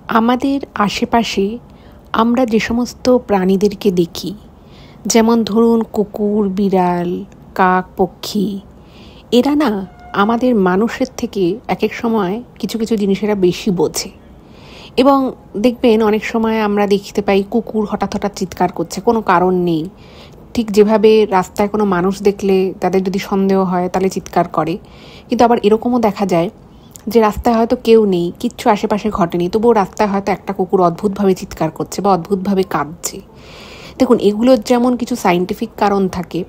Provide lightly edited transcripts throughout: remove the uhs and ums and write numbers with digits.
আমাদের আশেপাশে আমরা যে সমস্ত প্রাণীদেরকে দেখি, যেমন ধরুন কুকুর, বিড়াল, কাক, পক্ষী, এরা না আমাদের মানুষের থেকে এক এক সময় কিছু কিছু জিনিসেরা বেশি বোঝে। এবং দেখবেন অনেক সময় আমরা দেখতে পাই কুকুর হঠাৎ হঠাৎ চিৎকার করছে, কোনো কারণ নেই। ঠিক যেভাবে রাস্তায় কোনো মানুষ দেখলে তাদের যদি সন্দেহ হয় তাহলে চিৎকার করে, কিন্তু আবার এরকমও দেখা যায় যে রাস্তায় হয়তো কেউ নেই, কিচ্ছু আশেপাশে ঘটেনি, তবুও রাস্তায় হয়তো একটা কুকুর অদ্ভুতভাবে চিৎকার করছে বা অদ্ভুতভাবে কাঁদছে। দেখুন, এগুলোর যেমন কিছু সায়েন্টিফিক কারণ থাকে,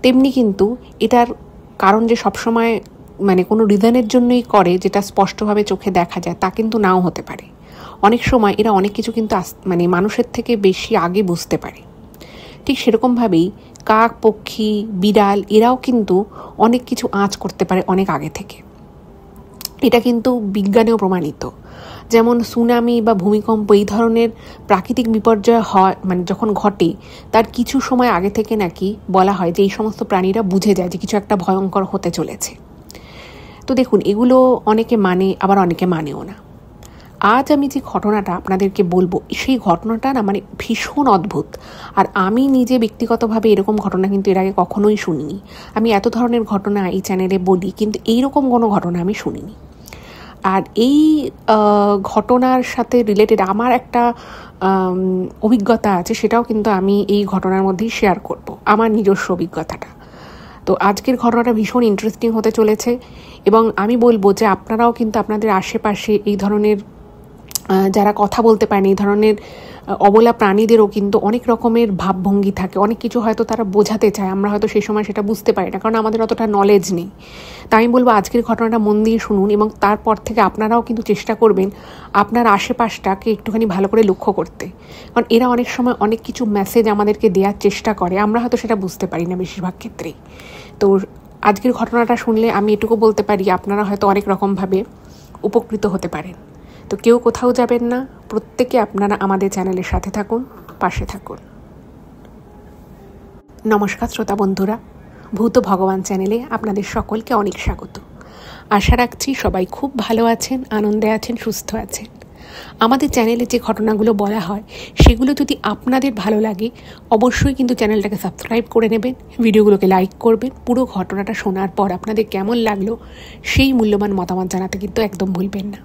তেমনি কিন্তু এটার কারণ যে সবসময় কোনো রিজনের জন্যই করে যেটা স্পষ্টভাবে চোখে দেখা যায় তা কিন্তু নাও হতে পারে। অনেক সময় এরা অনেক কিছু কিন্তু মানুষের থেকে বেশি আগে বুঝতে পারে। ঠিক সেরকমভাবেই কাক, পক্ষী, বিড়াল এরাও কিন্তু অনেক কিছু আঁচ করতে পারে অনেক আগে থেকে। এটা কিন্তু বিজ্ঞানেও প্রমাণিত। যেমন সুনামি বা ভূমিকম্প এই ধরনের প্রাকৃতিক বিপর্যয় হয়, যখন ঘটে তার কিছু সময় আগে থেকে নাকি বলা হয় যে এই সমস্ত প্রাণীরা বুঝে যায় যে কিছু একটা ভয়ঙ্কর হতে চলেছে। তো দেখুন, এগুলো অনেকে মানে, আবার অনেকে মানেও না। আজ আমি যে ঘটনাটা আপনাদেরকে বলবো, সেই ঘটনাটা না ভীষণ অদ্ভুত। আর আমি নিজে ব্যক্তিগতভাবে এরকম ঘটনা কিন্তু এর আগে কখনোই শুনিনি। আমি এত ধরনের ঘটনা এই চ্যানেলে বলি, কিন্তু এইরকম কোনো ঘটনা আমি শুনিনি। আর এই ঘটনার সাথে রিলেটেড আমার একটা অভিজ্ঞতা আছে, সেটাও কিন্তু আমি এই ঘটনার মধ্যেই শেয়ার করব, আমার নিজস্ব অভিজ্ঞতাটা। তো আজকের ঘটনাটা ভীষণ ইন্টারেস্টিং হতে চলেছে, এবং আমি বলবো যে আপনারাও কিন্তু আপনাদের আশেপাশে এই ধরনের যারা কথা বলতে পারেন, এই ধরনের অবলা প্রাণীদেরও কিন্তু অনেক রকমের ভাবভঙ্গি থাকে, অনেক কিছু হয়তো তারা বোঝাতে চায়, আমরা হয়তো সেই সময় সেটা বুঝতে পারি না, কারণ আমাদের অতটা নলেজ নেই। তাই আমি বলবো আজকের ঘটনাটা মন দিয়ে শুনুন, এবং তারপর থেকে আপনারাও কিন্তু চেষ্টা করবেন আপনার আশেপাশটাকে একটুখানি ভালো করে লক্ষ্য করতে। কারণ এরা অনেক সময় অনেক কিছু মেসেজ আমাদেরকে দেওয়ার চেষ্টা করে, আমরা হয়তো সেটা বুঝতে পারি না বেশিরভাগ ক্ষেত্রেই। তো আজকের ঘটনাটা শুনলে আমি এটুকু বলতে পারি, আপনারা হয়তো অনেক রকমভাবে উপকৃত হতে পারেন। তো কেউ কোথাও যাবেন না, প্রত্যেকে আপনারা আমাদের চ্যানেলের সাথে থাকুন, পাশে থাকুন। নমস্কার শ্রোতা বন্ধুরা, ভূত ভগবান চ্যানেলে আপনাদের সকলকে অনেক স্বাগত। আশা রাখছি সবাই খুব ভালো আছেন, আনন্দে আছেন, সুস্থ আছেন। আমাদের চ্যানেলে যে ঘটনাগুলো বলা হয় সেগুলো যদি আপনাদের ভালো লাগে, অবশ্যই কিন্তু চ্যানেলটাকে সাবস্ক্রাইব করে নেবেন, ভিডিওগুলোকে লাইক করবেন। পুরো ঘটনাটা শোনার পর আপনাদের কেমন লাগলো সেই মূল্যবান মতামত জানাতে কিন্তু একদম ভুলবেন না।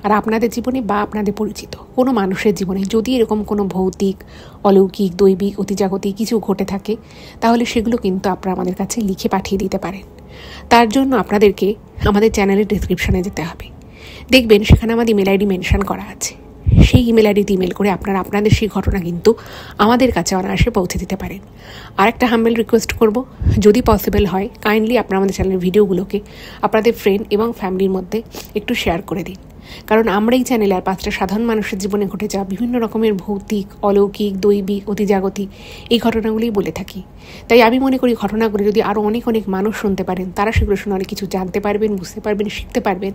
আর আপনাদের জীবনে বা আপনাদের পরিচিত কোনো মানুষের জীবনে যদি এরকম কোনো ভৌতিক, অলৌকিক, দৈবিক, অতিজাগতিক কিছু ঘটে থাকে, তাহলে সেগুলো কিন্তু আপনারা আমাদের কাছে লিখে পাঠিয়ে দিতে পারেন। তার জন্য আপনাদেরকে আমাদের চ্যানেলের ডেসক্রিপশনে যেতে হবে, দেখবেন সেখানে আমাদের ইমেল আইডি মেনশন করা আছে। সেই ইমেল আইডিতে ইমেল করে আপনারা আপনাদের সেই ঘটনা কিন্তু আমাদের কাছে অনায়াসে পৌঁছে দিতে পারেন। আর একটা হাম্বেল রিকোয়েস্ট করব, যদি পসিবল হয় কাইন্ডলি আপনারা আমাদের চ্যানেলের ভিডিওগুলোকে আপনাদের ফ্রেন্ড এবং ফ্যামিলির মধ্যে একটু শেয়ার করে দিন। কারণ আমরা এই চ্যানেলে আর 5টা সাধারণ মানুষের জীবনে ঘটে যাওয়া বিভিন্ন রকমের ভৌতিক, অলৌকিক, দৈবিক, অতিজাগতিক এই ঘটনাগুলোই বলে থাকি। তাই আমি মনে করি ঘটনাগুলি যদি আরও অনেক অনেক মানুষ শুনতে পারেন, তারা সেগুলো শুনে অনেক কিছু জানতে পারবেন, বুঝতে পারবেন, শিখতে পারবেন,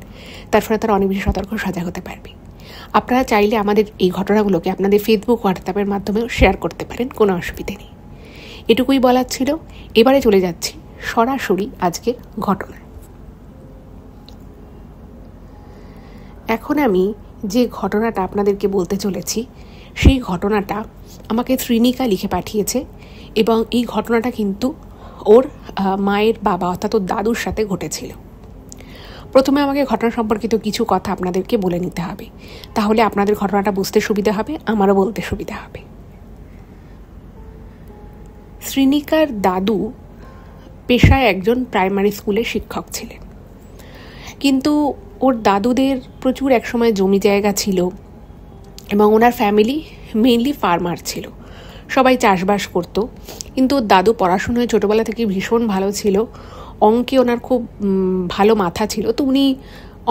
তার ফলে তারা অনেক বেশি সতর্ক, সজাগ হতে পারবে। আপনারা চাইলে আমাদের এই ঘটনাগুলোকে আপনাদের ফেসবুক, হোয়াটসঅ্যাপের মাধ্যমেও শেয়ার করতে পারেন, কোনো অসুবিধে নেই। এটুকুই বলার ছিল। এবারে চলে যাচ্ছি সরাসরি আজকের ঘটনায়। এখন আমি যে ঘটনাটা আপনাদেরকে বলতে চলেছি, সেই ঘটনাটা আমাকে শ্রীনিকা লিখে পাঠিয়েছে, এবং এই ঘটনাটা কিন্তু ওর মায়ের বাবা অর্থাৎ ওর দাদুর সাথে ঘটেছিল। প্রথমে আমাকে ঘটনা সম্পর্কিত কিছু কথা আপনাদেরকে বলে নিতে হবে, তাহলে আপনাদের ঘটনাটা বুঝতে সুবিধা হবে, আমারও বলতে সুবিধা হবে। শ্রীনিকার দাদু পেশায় একজন প্রাইমারি স্কুলের শিক্ষক ছিলেন, কিন্তু ওর দাদুদের প্রচুর একসময় জমি জায়গা ছিল, এবং ওনার ফ্যামিলি মেইনলি ফার্মার ছিল, সবাই চাষবাস করত। কিন্তু ওর দাদু পড়াশোনায় ছোটোবেলা থেকে ভীষণ ভালো ছিল, অঙ্কে ওনার খুব ভালো মাথা ছিল, তো উনি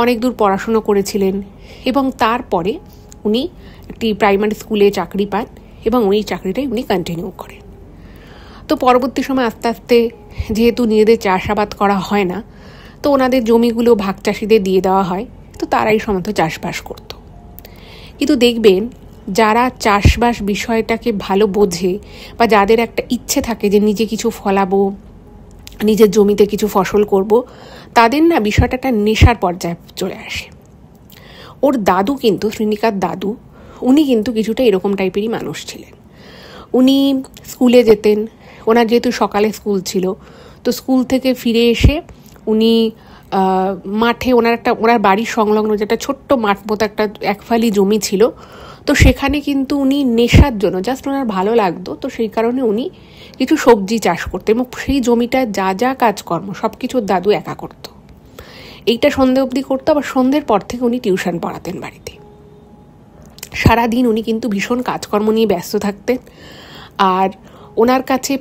অনেক দূর পড়াশুনো করেছিলেন, এবং তারপরে উনি একটি প্রাইমারি স্কুলে চাকরি পান, এবং ওই চাকরিটাই উনি কন্টিনিউ করেন। তো পরবর্তী সময় আস্তে আস্তে যেহেতু নিজেদের চাষাবাদ করা হয় না, তো ওনাদের জমিগুলো ভাগ চাষিদের দিয়ে দেওয়া হয়, তো তারাই সমস্ত চাষবাস করত। কিন্তু দেখবেন যারা চাষবাস বিষয়টাকে ভালো বোঝে, বা যাদের একটা ইচ্ছে থাকে যে নিজে কিছু ফলাবো, নিজের জমিতে কিছু ফসল করব, তাদের না বিষয়টা একটা নেশার পর্যায়ে চলে আসে। ওর দাদু কিন্তু, শ্রীনিকার দাদু, উনি কিন্তু কিছুটা এরকম টাইপেরই মানুষ ছিলেন। উনি স্কুলে যেতেন, ওনার যেহেতু সকালে স্কুল ছিল, তো স্কুল থেকে ফিরে এসে উনি মাঠে, ওনার বাড়ির সংলগ্ন যেটা ছোট্ট মাঠ মতো একটা একফালি জমি ছিল, তো সেখানে কিন্তু উনি নেশার জন্য, জাস্ট ওনার ভালো লাগতো, তো সেই কারণে উনি কিছু সবজি চাষ করতেন এবং সেই জমিটা যা যা কাজকর্ম সব কিছু দাদু একা করতো। এইটা সন্ধে অবধি করতো, আবার সন্ধ্যের পর থেকে উনি টিউশন পড়াতেন বাড়িতে। সারাদিন উনি কিন্তু ভীষণ কাজকর্ম নিয়ে ব্যস্ত থাকতেন। আর ওনার কাছে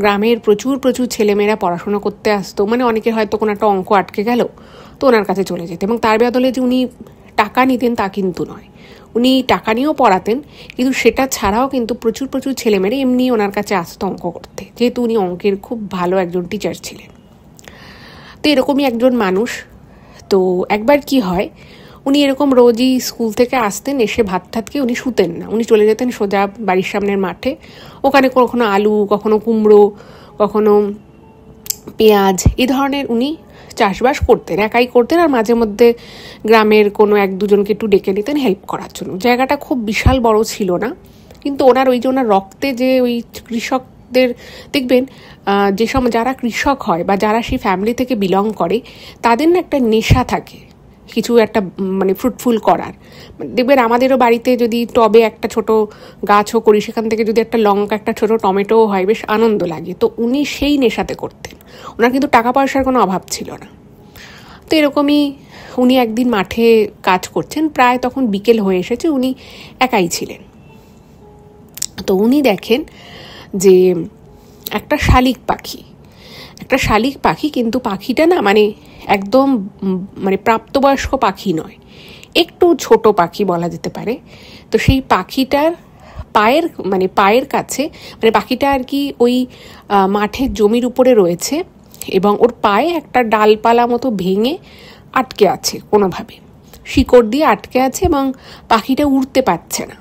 গ্রামের প্রচুর ছেলেমেয়েরা পড়াশোনা করতে আসতো। মানে অনেকের হয়তো কোনো একটা অঙ্ক আটকে গেল, তো ওনার কাছে চলে যেত, এবং তার বদলে যে উনি টাকা নিতেন তা কিন্তু নয়, উনি টাকা নিয়েও পড়াতেন, কিন্তু সেটা ছাড়াও কিন্তু প্রচুর ছেলেমেয়েরা এমনি ওনার কাছে আসতো অঙ্ক করতে, যেহেতু উনি অঙ্কের খুব ভালো একজন টিচার ছিলেন। তো এরকমই একজন মানুষ। তো একবার কি হয়, উনি এরকম রোজই স্কুল থেকে আসতেন, এসে ভাত খেয়ে উনি শুতেন না, উনি চলে যেতেন সোজা বাড়ির সামনের মাঠে। ওখানে কখনো আলু, কখনো কুমড়ো, কখনো পেঁয়াজ, এই ধরনের উনি চাষবাস করতেন, একাই করতেন, আর মাঝে মধ্যে গ্রামের কোনো এক দুজনকে একটু ডেকে নিতেন হেল্প করার জন্য। জায়গাটা খুব বিশাল বড় ছিল না, কিন্তু ওনার ওই যে ওনার রক্তে যে ওই কৃষকদের, দেখবেন যারা কৃষক হয় বা যারা সেই ফ্যামিলি থেকে বিলং করে, তাদের না একটা নেশা থাকে কিছু একটা মানে ফ্রুটফুল করার। দেখবেন আমাদেরও বাড়িতে যদি টবে একটা ছোট গাছও করি, সেখান থেকে যদি একটা লঙ্কা, একটা ছোট টমেটোও হয়, বেশ আনন্দ লাগে। তো উনি সেই নেশাতে করতেন, ওনার কিন্তু টাকা পয়সার কোনো অভাব ছিল না। তো এরকমই উনি একদিন মাঠে কাজ করছেন, প্রায় তখন বিকেল হয়ে এসেছে, উনি একাই ছিলেন। তো উনি দেখেন যে একটা শালিক পাখি, কিন্তু পাখিটা না মানে একদম মানে প্রাপ্তবয়স্ক পাখি নয়, একটু ছোট পাখি বলা যেতে পারে। তো সেই পাখিটার পায়ের কাছে, মানে পাখিটা আর কি ওই মাঠের জমির উপরে রয়েছে, এবং ওর পায়ে একটা ডালপালা মতো ভেঙে আটকে আছে, কোনোভাবে শিকড় দিয়ে আটকে আছে, এবং পাখিটা উড়তে পারছে না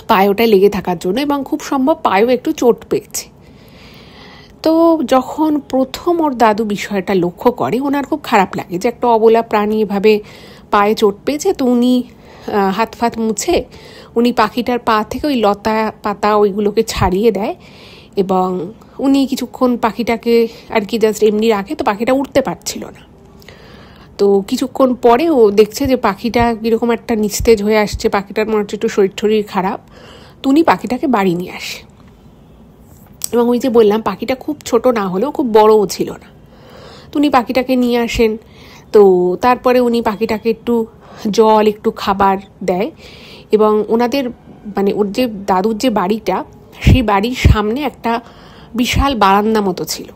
পায়ে ওটা লেগে থাকার জন্য, এবং খুব সম্ভব পায়েও একটু চোট পেয়েছে। তো যখন প্রথম ওর দাদু বিষয়টা লক্ষ্য করে, ওনার খুব খারাপ লাগে যে একটা অবলা প্রাণী এভাবে পায়ে চোট পেয়েছে। তো উনি হাত ফাত মুছে উনি পাখিটার পা থেকে ওই লতা পাতা ওইগুলোকে ছাড়িয়ে দেয়, এবং উনি কিছুক্ষণ পাখিটাকে আর কি জাস্ট এমনি রাখে। তো পাখিটা উঠতে পারছিল না। তো কিছুক্ষণ পরে ও দেখছে যে পাখিটা কীরকম একটা নিস্তেজ হয়ে আসছে, পাখিটার মনে হচ্ছে একটু শরীর খারাপ। তো উনি পাখিটাকে বাড়ি নিয়ে আসে, এবং ওই যে বললাম পাখিটা খুব ছোট না হলেও খুব বড়ও ছিল না। তো উনি পাখিটাকে নিয়ে আসেন। তো তারপরে উনি পাখিটাকে একটু জল, একটু খাবার দেয়, এবং ওনাদের মানে ওর যে দাদুর যে বাড়িটা, সেই বাড়ির সামনে একটা বিশাল বারান্দা মতো ছিল।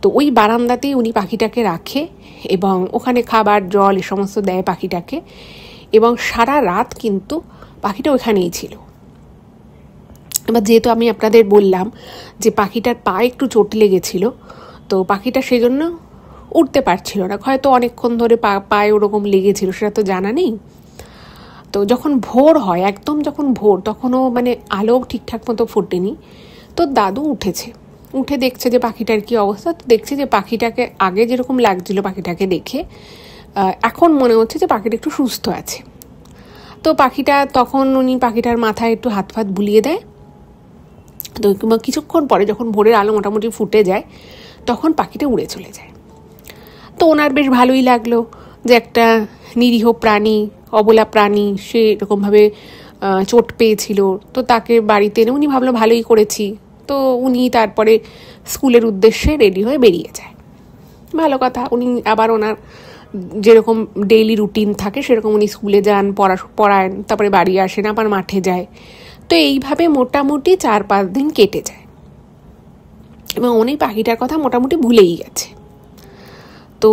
তো ওই বারান্দাতেই উনি পাখিটাকে রাখে, এবং ওখানে খাবার জল এ সমস্ত দেয় পাখিটাকে, এবং সারা রাত কিন্তু পাখিটা ওখানেই ছিল। এবার যেহেতু আমি আপনাদের বললাম যে পাখিটার পায়ে একটু চোট লেগেছিল, তো পাখিটা সেজন্য উঠতে পারছিল না, হয়তো অনেকক্ষণ ধরে পায়ে ওরকম লেগেছিল, সেটা তো জানা নেই। তো যখন ভোর হয়, একদম যখন ভোর, তখনও মানে আলো ঠিকঠাক মতো ফোটেনি। তো দাদু উঠে দেখছে যে পাখিটার কি অবস্থা। তো দেখছে যে পাখিটাকে আগে যেরকম লাগছিল পাখিটাকে দেখে, এখন মনে হচ্ছে যে পাখিটা একটু সুস্থ আছে। তো তখন উনি পাখিটার মাথায় একটু হাত ফাত বুলিয়ে দেয়। তো কিছুক্ষণ পরে যখন ভোরের আলো মোটামুটি ফুটে যায়, তখন পাখিটা উড়ে চলে যায়। তো ওনার বেশ ভালোই লাগলো যে একটা নিরীহ প্রাণী, অবলা প্রাণী, সে এরকমভাবে চোট পেয়েছিল। তো তাকে বাড়িতে এনে উনি ভাবলো ভালোই করেছি। তো উনি তারপরে স্কুলের উদ্দেশ্যে রেডি হয়ে বেরিয়ে যায়। ভালো কথা, উনি আবার ওনার যেরকম ডেইলি রুটিন থাকে সেরকম উনি স্কুলে যান, পড়ান, তারপরে বাড়ি আসেন, আবার মাঠে যায়। তো এইভাবে মোটামুটি 4-5 দিন কেটে যায়, এবং উনি পাখিটার কথা মোটামুটি ভুলেই গেছে। তো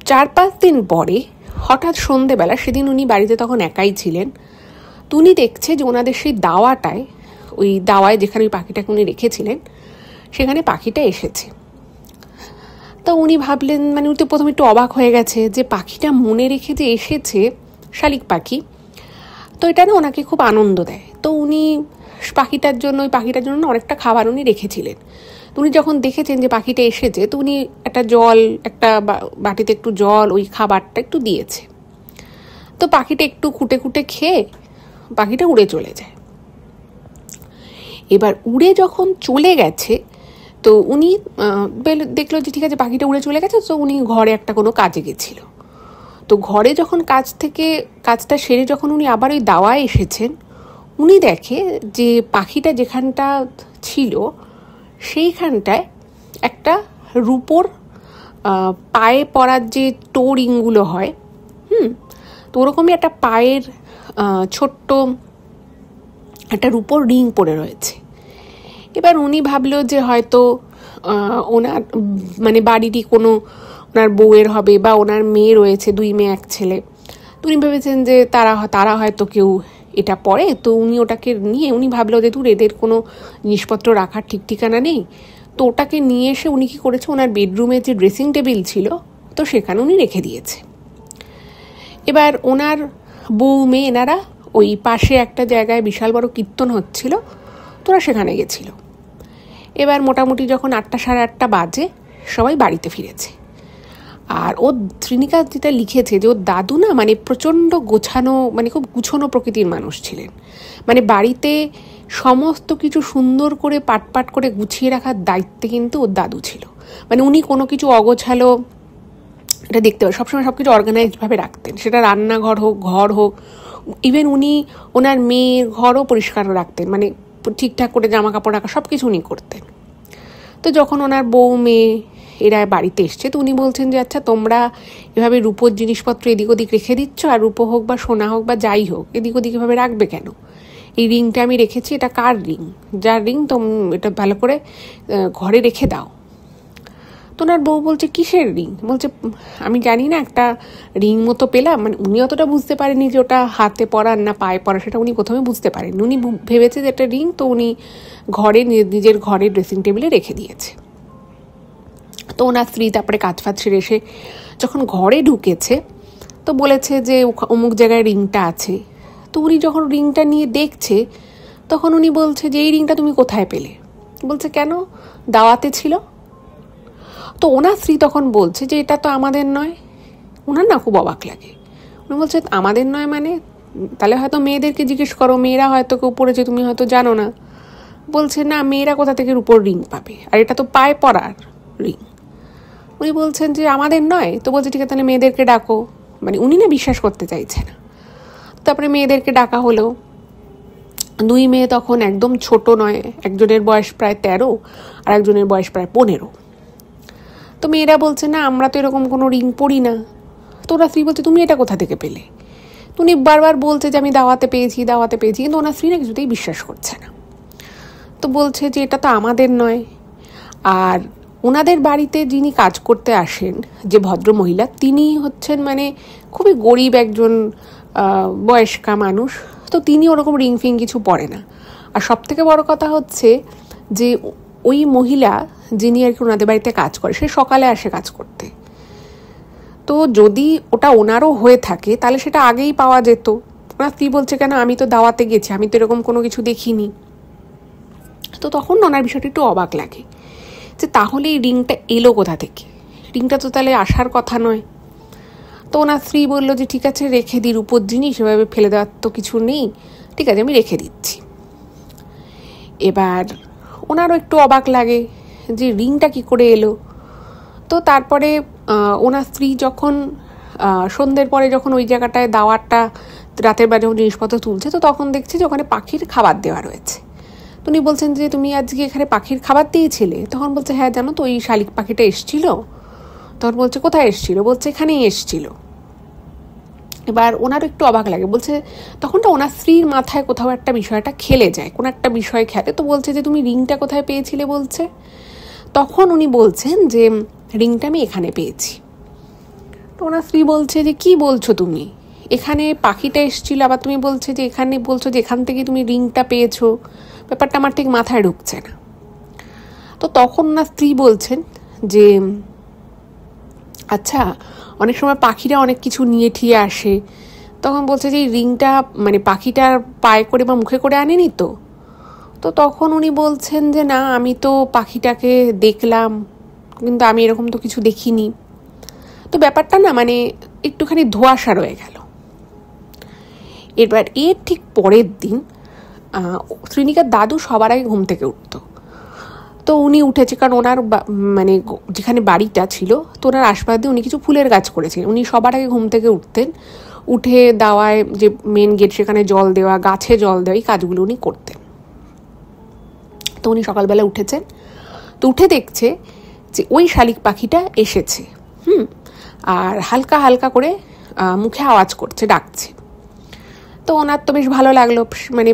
4-5 দিন পরে হঠাৎ সন্ধেবেলা, সেদিন উনি বাড়িতে তখন একাই ছিলেন, তো উনি দেখছে যে ওনাদের সেই ওই দাওয়ায় যেখানে ওই পাখিটাকে উনি রেখেছিলেন, সেখানে পাখিটা এসেছে। তো উনি ভাবলেন, মানে উনি তো প্রথমে একটু অবাক হয়ে গেছে যে পাখিটা মনে রেখে যে এসেছে, শালিক পাখি, তো এটা না ওনাকে খুব আনন্দ দেয়। তো উনি ওই পাখিটার জন্য অনেকটা খাবার উনি রেখেছিলেন। তো উনি যখন দেখেছেন যে পাখিটা এসেছে, তো উনি একটা জল, একটা বাটিতে একটু জল, ওই খাবারটা একটু দিয়েছে। তো পাখিটা একটু খুঁটে খুঁটে খেয়ে পাখিটা উড়ে চলে যায়। এবার উড়ে যখন চলে গেছে, তো উনি দেখলো যে ঠিক আছে পাখিটা উড়ে চলে গেছে, তো উনি ঘরে একটা কোনো কাজে গেছিল। তো ঘরে যখন কাজটা সেরে যখন উনি আবার ওই দাওয়ায় এসেছেন, উনি দেখে যে পাখিটা যেখানটা ছিল সেইখানটায় একটা রূপোর পায়ে পরার যে টো রিংগুলো হয়, তো ওরকমই একটা পায়ের ছোট্ট একটা রূপোর রিং পড়ে রয়েছে। এবার উনি ভাবলো যে হয়তো ওনার মানে বাড়িরই কোনো ওনার বউয়ের হবে, বা ওনার মেয়ে রয়েছে, 2 মেয়ে 1 ছেলে। তো উনি ভেবেছেন যে তারা হয়তো কেউ এটা পড়ে। তো উনি ওটাকে নিয়ে উনি ভাবলো যে দূর, এদের কোনো জিনিসপত্র রাখার ঠিক ঠিকানা নেই। তো ওটাকে নিয়ে এসে উনি কী করেছে, ওনার বেডরুমে যে ড্রেসিং টেবিল ছিল, তো সেখানে উনি রেখে দিয়েছে। এবার ওনার বউ মেয়ে এনারা ওই পাশে একটা জায়গায় বিশাল বড় কীর্তন হচ্ছিল, তোরা সেখানে গেছিল। এবার মোটামুটি যখন 8টা সাড়ে 8টা বাজে, সবাই বাড়িতে ফিরেছে। আর ও শ্রীনিকা যেটা লিখেছে যে ওর দাদু না মানে প্রচণ্ড গোছানো, মানে খুব গুছানো প্রকৃতির মানুষ ছিলেন। মানে বাড়িতে সমস্ত কিছু সুন্দর করে পাট করে গুছিয়ে রাখার দায়িত্বে কিন্তু ওর দাদু ছিল। মানে উনি কোনো কিছু অগোছালো এটা দেখতে পাবেন, সবসময় সব কিছু অর্গানাইজডভাবে রাখতেন, সেটা রান্নাঘর হোক, ঘর হোক। ইভেন উনি ওনার মেয়ের ঘরও পরিষ্কার রাখতেন, মানে ঠিকঠাক করে জামা কাপড় রাখা সব কিছু উনি করতেন। তো যখন ওনার বউ মেয়ে এরা বাড়িতে এসছে, তো উনি বলছেন যে আচ্ছা তোমরা এভাবে রূপোর জিনিসপত্র এদিক ওদিক রেখে দিচ্ছ, আর রূপো হোক বা সোনা হোক বা যাই হোক এদিক ওদিক এভাবে রাখবে কেন? এই রিংটা আমি রেখেছি, এটা কার রিং? যার রিং, তো এটা ভালো করে ঘরে রেখে দাও। তো ওনার বউ বলছে কিসের রিং? বলছে আমি জানি না, একটা রিং মতো পেলাম। মানে উনি অতটা বুঝতে পারেনি যে ওটা হাতে পরার না পায়ে পরা, সেটা উনি প্রথমে বুঝতে পারেননি। উনি ভেবেছে যে একটা রিং, তো উনি ঘরে নিজের ঘরের ড্রেসিং টেবিলে রেখে দিয়েছে। তো ওনার স্ত্রী তারপরে কাজ ফাজ সেরে এসে যখন ঘরে ঢুকেছে, তো বলেছে যে অমুক জায়গায় রিংটা আছে। তো উনি যখন রিংটা নিয়ে দেখছে, তখন উনি বলছে যে এই রিংটা তুমি কোথায় পেলে? বলছে কেন, দাওয়াতে ছিল। তো ওনার স্ত্রী তখন বলছে যে এটা তো আমাদের নয়। ওনার না খুব অবাক লাগে। উনি বলছে আমাদের নয় মানে? তাহলে হয়তো মেয়েদেরকে জিজ্ঞেস করো, মেয়েরা হয়তো কেউ পড়েছে, তুমি হয়তো জানো না। বলছে না, মেয়েরা কোথা থেকে রূপোর রিং পাবে, আর এটা তো পায়ে পরার রিং। উনি বলছেন যে আমাদের নয়। তো বলছে ঠিক আছে তাহলে মেয়েদেরকে ডাকো। মানে উনি না বিশ্বাস করতে চাইছে না। তারপরে মেয়েদেরকে ডাকা হলো। 2 মেয়ে তখন একদম ছোট নয়, একজনের বয়স প্রায় 13 আর একজনের বয়স প্রায় 15। তো মেয়েরা বলছে না আমরা তো এরকম কোনো রিং পরি না। তো ওনার স্ত্রী বলছে তুমি এটা কোথা থেকে পেলে? তো উনি বারবার বলছে যে আমি দাওয়াতে পেয়েছি। কিন্তু ওনার স্ত্রী না কিছুতেই বিশ্বাস করছে না। তো বলছে যে এটা তো আমাদের নয়। আর ওনাদের বাড়িতে যিনি কাজ করতে আসেন, যে ভদ্র মহিলা, তিনি হচ্ছেন মানে খুবই গরিব একজন বয়স্কা মানুষ। তো তিনি ওরকম রিং ফিং কিছু পরে না। আর সব থেকে বড় কথা হচ্ছে যে ওই মহিলা যিনি আর কি ওনাদের বাড়িতে কাজ করে, সে সকালে আসে কাজ করতে। তো যদি ওটা ওনারও হয়ে থাকে তাহলে সেটা আগেই পাওয়া যেত। ওনার স্ত্রী বলছে কেন, আমি তো দাওয়াতে গেছি, আমি তো এরকম কোনো কিছু দেখিনি। তো তখন ওনার বিষয়টা একটু অবাক লাগে যে তাহলে এই রিংটা এলো কোথা থেকে? রিংটা তো তাহলে আসার কথা নয়। তো ওনার স্ত্রী বললো যে ঠিক আছে রেখে দিই, রূপোর জিনিস এভাবে ফেলে দেওয়ার তো কিছু নেই, ঠিক আছে আমি রেখে দিচ্ছি। এবার ওনারও একটু অবাক লাগে যে রিংটা কি করে এলো। তো তারপরে ওনার স্ত্রী যখন সন্ধ্যের পরে যখন ওই জায়গাটায় দাওয়ারটা রাতের বেলা যখন জিনিসপত্র তুলছে, তো তখন দেখছে যে ওখানে পাখির খাবার দেওয়া রয়েছে। তো উনি বলছেন যে তুমি আজকে এখানে পাখির খাবার দিয়েছিলে? তখন বলছে হ্যাঁ জানো তো, ওই শালিক পাখিটা এসছিল। তখন বলছে কোথায় এসছিল? বলছে এখানেই এসছিল। এবার ওনারও একটু অবাক লাগে। বলছে তখনটা ওনার স্ত্রীর মাথায় কোথাও একটা বিষয়টা খেলে যায়, কোনো একটা বিষয় খেলে। তো বলছে যে তুমি রিংটা কোথায় পেয়েছিলে? বলছে তখন উনি বলছেন যে রিংটা আমি এখানে পেয়েছি। তো ওনার স্ত্রী বলছে যে কি বলছো তুমি, এখানে পাখিটা এসেছিল, আবার তুমি বলছে যে এখানে, বলছো যে এখান থেকে তুমি রিংটা পেয়েছো, ব্যাপারটা আমার ঠিক মাথায় ঢুকছে না। তো তখন ওনার স্ত্রী বলছেন যে আচ্ছা অনেক সময় পাখিরা অনেক কিছু নিয়ে ঠিয়ে আসে। তখন বলছে যে এই রিংটা মানে পাখিটার পায়ে করে বা মুখে করে আনেনি তো? তো তখন উনি বলছেন যে না, আমি তো পাখিটাকে দেখলাম, কিন্তু আমি এরকম তো কিছু দেখিনি। তো ব্যাপারটা না মানে একটুখানি ধোঁয়াশা রয়ে গেল। এবার এর ঠিক পরের দিন শ্রীনিকার দাদু সবার আগে ঘুম থেকে উঠতো। তো উনি উঠেছে, কারণ ওনার মানে যেখানে বাড়িটা ছিল তো ওনার আশপাশ দিয়ে উনি কিছু ফুলের গাছ করেছিলেন। উনি সবার আগে ঘুম থেকে উঠতেন, উঠে দাওয়ায় যে মেন গেট সেখানে জল দেওয়া, গাছে জল দেওয়া, এই কাজগুলো উনি করতেন। তো উনি সকালবেলা উঠেছেন, তো উঠে দেখছে যে ওই শালিক পাখিটা এসেছে, আর হালকা হালকা করে মুখে আওয়াজ করছে, ডাকছে। তো ওনার তো বেশ ভালো লাগলো, মানে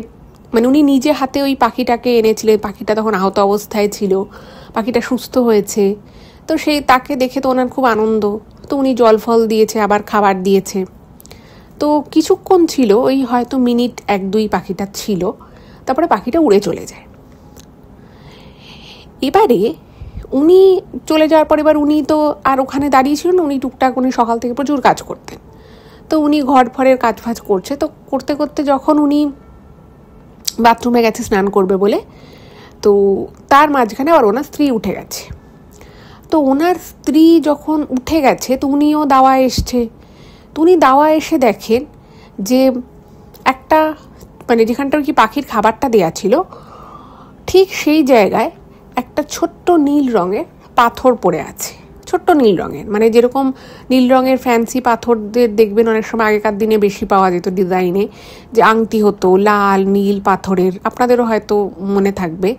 মানে উনি নিজে হাতে ওই পাখিটাকে এনেছিলেন। পাখিটা তখন আহত অবস্থায় ছিল, পাখিটা সুস্থ হয়েছে। তো সেই তাকে দেখে তো ওনার খুব আনন্দ। তো উনি জল ফল দিয়েছে, আবার খাবার দিয়েছে। তো কিছুক্ষণ ছিল, ওই হয়তো মিনিট 1-2 পাখিটা ছিল, তারপরে পাখিটা উড়ে চলে যায়। এবারে উনি চলে যাওয়ার পর এবার উনি তো আর ওখানে দাঁড়িয়ে ছিল না, উনি টুকটাক উনি সকাল থেকে প্রচুর কাজ করতেন। তো উনি ঘর ফরের কাজ ফাজ করছে। তো করতে করতে যখন উনি বাথরুমে গেছে স্নান করবে বলে, তো তার মাঝখানে আবার ওনার স্ত্রী উঠে গেছে। তো ওনার স্ত্রী যখন উঠে গেছে তো উনিও দাওয়া এসছে। তো উনি দাওয়া এসে দেখেন যে একটা মানে যেখানটার কি পাখির খাবারটা দেয়া ছিল ঠিক সেই জায়গায় একটা ছোট্ট নীল রঙের পাথর পড়ে আছে। ছোট্ট নীল রঙের, মানে যেরকম নীল রঙের ফ্যান্সি পাথরদের দেখবেন অনেক সময় আগেকার দিনে বেশি পাওয়া যেত ডিজাইনে, যে আংটি হতো লাল নীল পাথরের, আপনাদেরও হয়তো মনে থাকবে।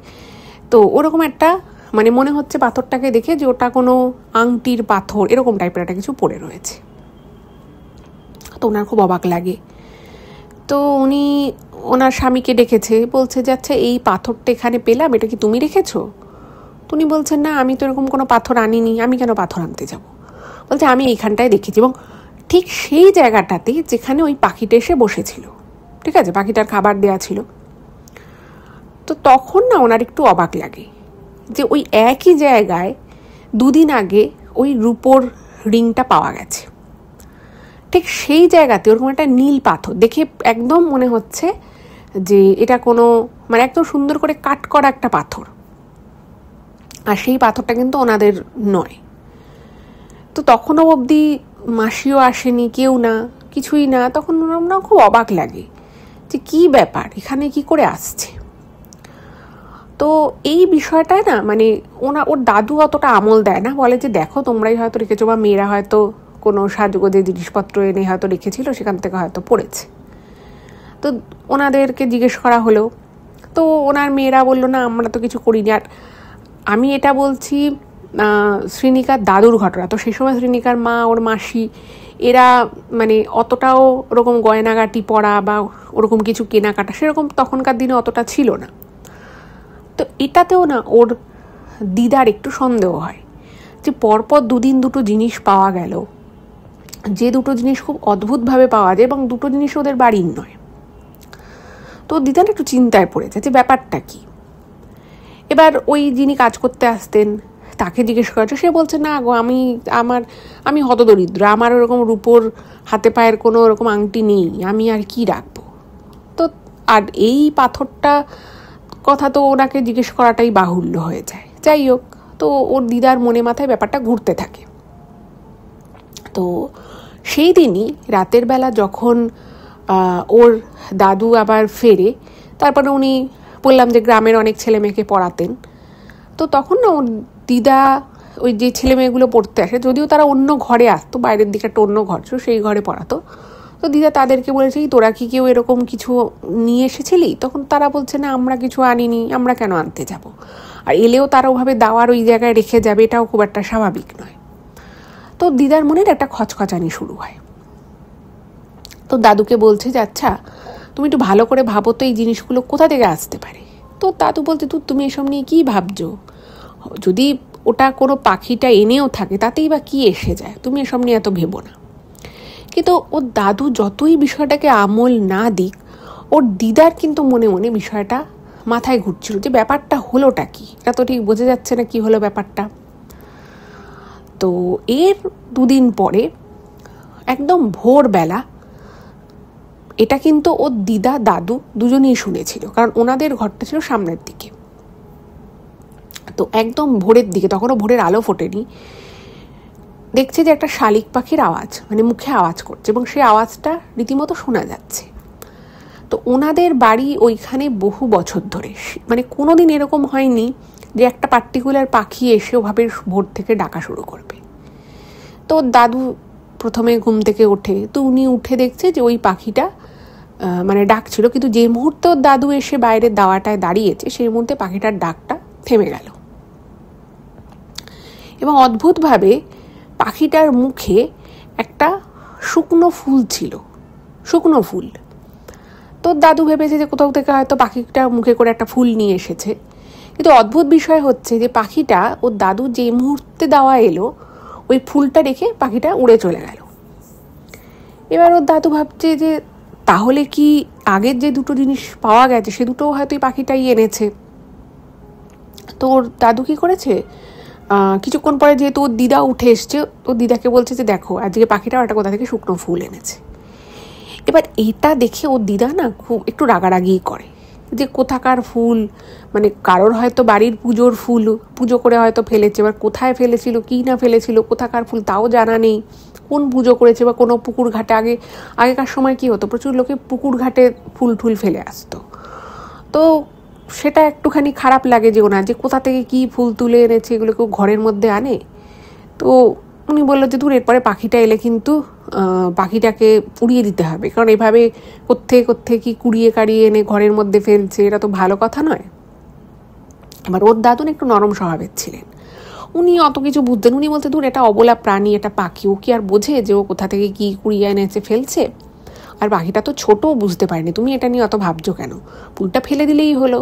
তো ওরকম একটা মানে মনে হচ্ছে পাথরটাকে দেখে যে ওটা কোনো আংটির পাথর, এরকম টাইপের একটা কিছু পড়ে রয়েছে। তো ওনার খুব অবাক লাগে। তো উনি ওনার স্বামীকে ডেকেছে, বলছে যে আচ্ছা এই পাথরটা এখানে পেলাম, এটা কি তুমি রেখেছো? উনি বলছেন না, আমি তো এরকম কোনো পাথর আনিনি, আমি কেন পাথর আনতে যাব? বলছে আমি এইখানটায় দেখেছি, এবং ঠিক সেই জায়গাটাতে যেখানে ওই পাখিটা এসে বসেছিল, ঠিক আছে, পাখিটার খাবার দেয়া ছিল। তো তখন না ওনার একটু অবাক লাগে যে ওই একই জায়গায় 2 দিন আগে ওই রূপোর রিংটা পাওয়া গেছে। ঠিক সেই জায়গাতে ওরকম একটা নীল পাথর দেখে একদম মনে হচ্ছে যে এটা কোনো মানে একদম সুন্দর করে কাট করা একটা পাথর, আর সেই পাথরটা কিন্তু ওনাদের নয়। তো তখনও অবধি মাসিও আসেনি, কেউ না, কিছুই না। তখন ওনার খুব অবাক লাগে যে কী ব্যাপার, এখানে কি করে আসছে। তো এই বিষয়টা না মানে ওর দাদু অতটা আমল দেয় না, বলে যে দেখো তোমরাই হয়তো রেখেছো, বা মেয়েরা হয়তো কোনো সাজগোজের জিনিসপত্র এনে হয়তো রেখেছিল, সেখান থেকে হয়তো পড়েছে। তো ওনাদেরকে জিজ্ঞেস করা হলো, তো ওনার মেয়েরা বললো না আমরা তো কিছু করিনি। আর আমি এটা বলছি শ্রীনিকার দাদুর ঘটনা। তো সেই সময় শ্রীনিকার মা, ওর মাসি, এরা মানে অতটাও ওরকম গয়নাগাটি পরা বা ওরকম কিছু কেনাকাটা সেরকম তখনকার দিনে অতটা ছিল না। তো এটাতেও না ওর দিদার একটু সন্দেহ হয় যে পরপর 2 দিন 2টো জিনিস পাওয়া গেল, যে 2টো জিনিস খুব অদ্ভুতভাবে পাওয়া যায় এবং 2টো জিনিস ওদের বাড়ির নয়। তো দিদার একটু চিন্তায় পড়ে যায় যে ব্যাপারটা কি। এবার ওই যিনি কাজ করতে আসতেন তাকে জিজ্ঞেস করেছে, সে বলছে না গো, আমি হতদরিদ্র, আমার ওরকম রূপোর হাতে পায়ের কোনো ওরকম আংটি নেই, আমি আর কি রাখবো। তো আর এই পাথরটা কথা তো ওনাকে জিজ্ঞেস করাটাই বাহুল্য হয়ে যায়। যাই হোক, তো ওর দিদার মনে মাথায় ব্যাপারটা ঘুরতে থাকে। তো সেই দিনই রাতের বেলা যখন ওর দাদু আবার ফেরে, তারপরে উনি বললাম যে গ্রামের অনেক ছেলে মেয়েকে পড়াতেন। তো তখন না ওর দিদা ওই যে ছেলে মেয়েগুলো পড়তে আসে, যদিও তারা অন্য ঘরে আসতো, বাইরের দিকে একটা অন্য ঘর ছিল, সেই ঘরে পড়াতো। তো দিদা তাদেরকে বলেছে তোরা কি কেউ এরকম কিছু নিয়ে এসেছিলি? তখন তারা বলছে না আমরা কিছু আনিনি, আমরা কেন আনতে যাব, আর এলেও তারা ওভাবে দাওয়ার ওই জায়গায় রেখে যাবে, এটাও খুব একটা স্বাভাবিক নয়। তো দিদার মনের একটা খচখচানি শুরু হয়। তো দাদুকে বলছে যে আচ্ছা তুমি একটু ভালো করে ভাবো তো এই জিনিসগুলো কোথা থেকে আসতে পারে। তো দাদু বলতে তুমি এসব নিয়ে কী ভাবছো, যদি ওটা কোনো পাখিটা এনেও থাকে তাতেই বা কী এসে যায়, তুমি এসব নিয়ে এত ভেবো না। কিন্তু ওর দাদু যতই বিষয়টাকে আমল না দিক, ওর দিদার কিন্তু মনে মনে বিষয়টা মাথায় ঘুরছিল যে ব্যাপারটা হলোটা কি, এটা তো ঠিক বোঝা যাচ্ছে না কি হলো ব্যাপারটা। তো এর 2 দিন পরে একদম ভোরবেলা এটা কিন্তু ওর দিদা দাদু দুজনেই শুনেছিল, কারণ ওনাদের ঘরটা ছিল সামনের দিকে। তো একদম ভোরের দিকে, তখনও ভোরের আলো ফোটেনি, দেখছে যে একটা শালিক পাখির আওয়াজ, মানে মুখে আওয়াজ করছে, এবং সেই আওয়াজটা রীতিমতো শোনা যাচ্ছে। তো ওনাদের বাড়ি ওইখানে বহু বছর ধরে, মানে কোনো দিন এরকম হয়নি যে একটা পার্টিকুলার পাখি এসে ওভাবে ভোর থেকে ডাকা শুরু করবে। তো দাদু প্রথমে ঘুম থেকে ওঠে, তো উনি উঠে দেখছে যে ওই পাখিটা মানে ডাকছিল, কিন্তু যে মুহূর্তে ওর দাদু এসে বাইরের দাওয়াটায় দাঁড়িয়েছে সেই মুহূর্তে পাখিটার ডাকটা থেমে গেল। এবং অদ্ভুতভাবে পাখিটার মুখে একটা শুকনো ফুল ছিল, শুকনো ফুল। তো দাদু ভেবেছে যে কোথাও থেকে হয়তো পাখিটা মুখে করে একটা ফুল নিয়ে এসেছে। কিন্তু অদ্ভুত বিষয় হচ্ছে যে পাখিটা ওর দাদু যে মুহূর্তে দেওয়া এলো ওই ফুলটা রেখে পাখিটা উড়ে চলে গেল। এবার ওর দাদু ভাবছে যে তাহলে কি আগের যে দুটো জিনিস পাওয়া গেছে সে দুটোও হয়তো এই পাখিটাই এনেছে। তো ওর দাদু কি করেছে, কিছুক্ষণ পরে যেহেতু ওর দিদা উঠে এসছে, ওর দিদাকে বলছে যে দেখো আজকে পাখিটা একটা কোথা থেকে শুকনো ফুল এনেছে। এবার এটা দেখে ওর দিদা না খুব একটু রাগারাগি করে যে কোথাকার ফুল, মানে কারোর হয়তো বাড়ির পুজোর ফুল পুজো করে হয়তো ফেলেছে, এবার কোথায় ফেলেছিল কী না ফেলেছিল, কোথাকার ফুল তাও জানা নেই, কোন পুজো করেছে বা কোনো পুকুর ঘাটে। আগেকার সময় কি হতো, প্রচুর লোকে পুকুর ঘাটে ফুল টুল ফেলে আসতো। তো সেটা একটুখানি খারাপ লাগে যে ওনার, যে কোথা থেকে কী ফুল তুলে এনেছে এগুলো কেউ ঘরের মধ্যে আনে। তো উনি বললো যে দূর, এরপরে পাখিটা এলে কিন্তু পাখিটাকে উড়িয়ে দিতে হবে, কারণ এভাবে কোত্থেকে কি কুড়িয়ে কাড়িয়ে এনে ঘরের মধ্যে ফেলছে, এটা তো ভালো কথা নয়। এবার ওর দাদুন একটু নরম স্বভাবের ছিলেন, উনি অত কিছু বুঝতেন। উনি বলতে দূর, এটা অবলা প্রাণী, এটা পাখি, ও কি আর বোঝে যে ও কোথা থেকে কি কুড়িয়ে এনেছে ফেলছে, আর পাখিটা তো ছোটও বুঝতে পারেনি, তুমি এটা নিয়ে অত ভাবছো কেন, ফুলটা ফেলে দিলেই হলো,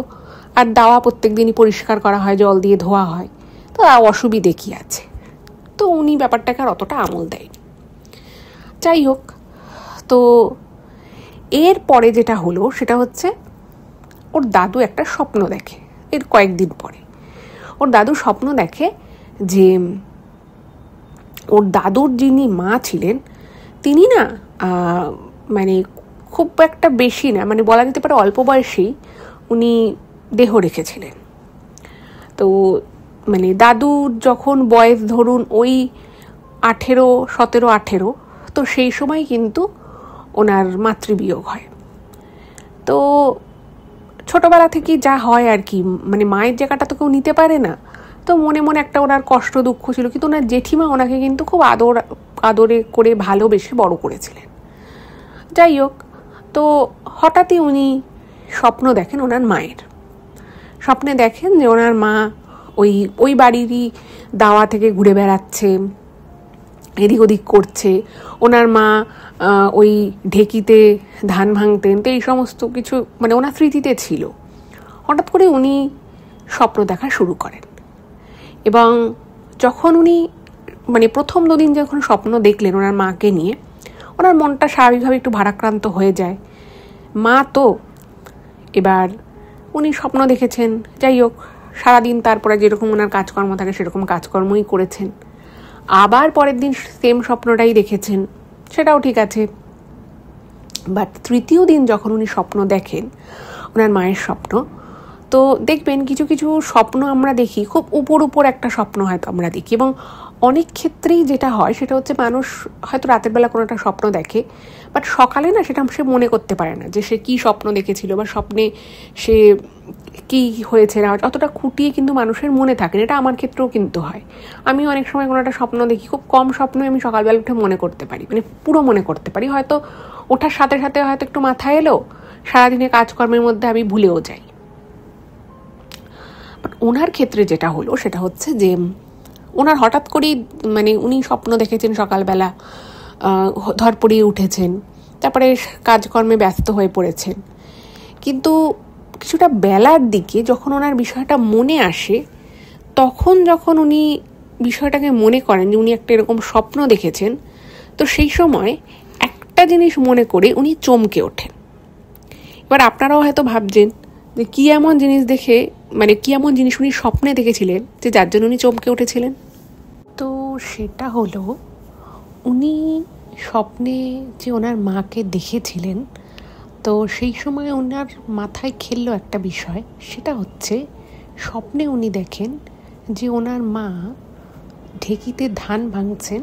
আর দাওয়া প্রত্যেক দিনই পরিষ্কার করা হয়, জল দিয়ে ধোয়া হয়, তো অসুবিধে কী আছে। তো উনি ব্যাপারটাকে আর অতটা আমল দেয়নি। যাই হোক, তো এর পরে যেটা হলো সেটা হচ্ছে ওর দাদু একটা স্বপ্ন দেখে। এর কয়েকদিন পরে ওর দাদু স্বপ্ন দেখে যে ওর দাদুর যিনি মা ছিলেন তিনি না মানে খুব একটা বেশি না, মানে বলা যেতে পারে অল্প বয়সেই উনি দেহ রেখেছিলেন। তো মানে দাদুর যখন বয়স ধরুন ওই 17-18, তো সেই সময় কিন্তু ওনার মাতৃবিয়োগ হয়। তো ছোটোবেলা থেকেই যা হয় আর কি, মানে মায়ের জায়গাটা তো কেউ নিতে পারে না, তো মনে মনে একটা ওনার কষ্ট দুঃখ ছিল। কিন্তু ওনার জেঠিমা ওনাকে কিন্তু খুব আদরে করে ভালোবেসে বড় করেছিলেন। যাই হোক, তো হঠাৎই উনি স্বপ্ন দেখেন ওনার মায়ের। স্বপ্নে দেখেন যে ওনার মা ওই বাড়িরই দাওয়া থেকে ঘুরে বেড়াচ্ছে, এদিক ওদিক করছে। ওনার মা ওই ঢেকিতে ধান ভাঙতেন, তো এই সমস্ত কিছু মানে ওনার স্মৃতিতে ছিল। হঠাৎ করে উনি স্বপ্ন দেখা শুরু করেন, এবং যখন উনি মানে প্রথম দুদিন যখন স্বপ্ন দেখলেন ওনার মাকে নিয়ে, ওনার মনটা স্বাভাবিকভাবে একটু ভারাক্রান্ত হয়ে যায়। মা তো, এবার উনি স্বপ্ন দেখেছেন, যাই হোক সারাদিন তারপরে যেরকম ওনার কাজকর্ম থাকে সেরকম কাজকর্মই করেছেন। আবার পরের দিন সেম স্বপ্নটাই দেখেছেন, সেটাও ঠিক আছে। বাট তৃতীয় দিন যখন উনি স্বপ্ন দেখেন ওনার মায়ের স্বপ্ন, তো দেখবেন কিছু কিছু স্বপ্ন আমরা দেখি খুব উপর একটা স্বপ্ন হয়তো আমরা দেখি, এবং অনেক ক্ষেত্রেই যেটা হয় সেটা হচ্ছে মানুষ হয়তো রাতের বেলা কোনো একটা স্বপ্ন দেখে, বাট সকালে না সেটা সে মনে করতে পারে না যে সে কী স্বপ্ন দেখেছিল বা স্বপ্নে সে কী হয়েছে না, অতটা খুঁটিয়ে কিন্তু মানুষের মনে থাকে না। এটা আমার ক্ষেত্রেও কিন্তু হয়। আমি অনেক সময় কোনো একটা স্বপ্ন দেখি, খুব কম স্বপ্নই আমি সকালবেলা উঠে মনে করতে পারি, মানে পুরো মনে করতে পারি, হয়তো ওঠার সাথে সাথে হয়তো একটু মাথায় এলো, সারাদিনের কাজকর্মের মধ্যে আমি ভুলেও যাই। বাট ওনার ক্ষেত্রে যেটা হলো সেটা হচ্ছে যে ওনার হঠাৎ করেই মানে উনি স্বপ্ন দেখেছেন সকালবেলা, ধরপড়িয়ে উঠেছেন, তারপরে কাজকর্মে ব্যস্ত হয়ে পড়েছেন, কিন্তু কিছুটা বেলার দিকে যখন ওনার বিষয়টা মনে আসে, তখন যখন উনি বিষয়টাকে মনে করেন যে উনি একটা এরকম স্বপ্ন দেখেছেন, তো সেই সময় একটা জিনিস মনে করে উনি চমকে ওঠেন। এবার আপনারাও হয়তো ভাবছেন যে কী এমন জিনিস দেখে, মানে কী এমন জিনিস উনি স্বপ্নে দেখেছিলেন যে যার জন্য উনি চমকে উঠেছিলেন। তো সেটা হলো উনি স্বপ্নে যে ওনার মাকে দেখেছিলেন, তো সেই সময় ওনার মাথায় খেললো একটা বিষয়, সেটা হচ্ছে স্বপ্নে উনি দেখেন যে ওনার মা ঢেকিতে ধান ভাঙছেন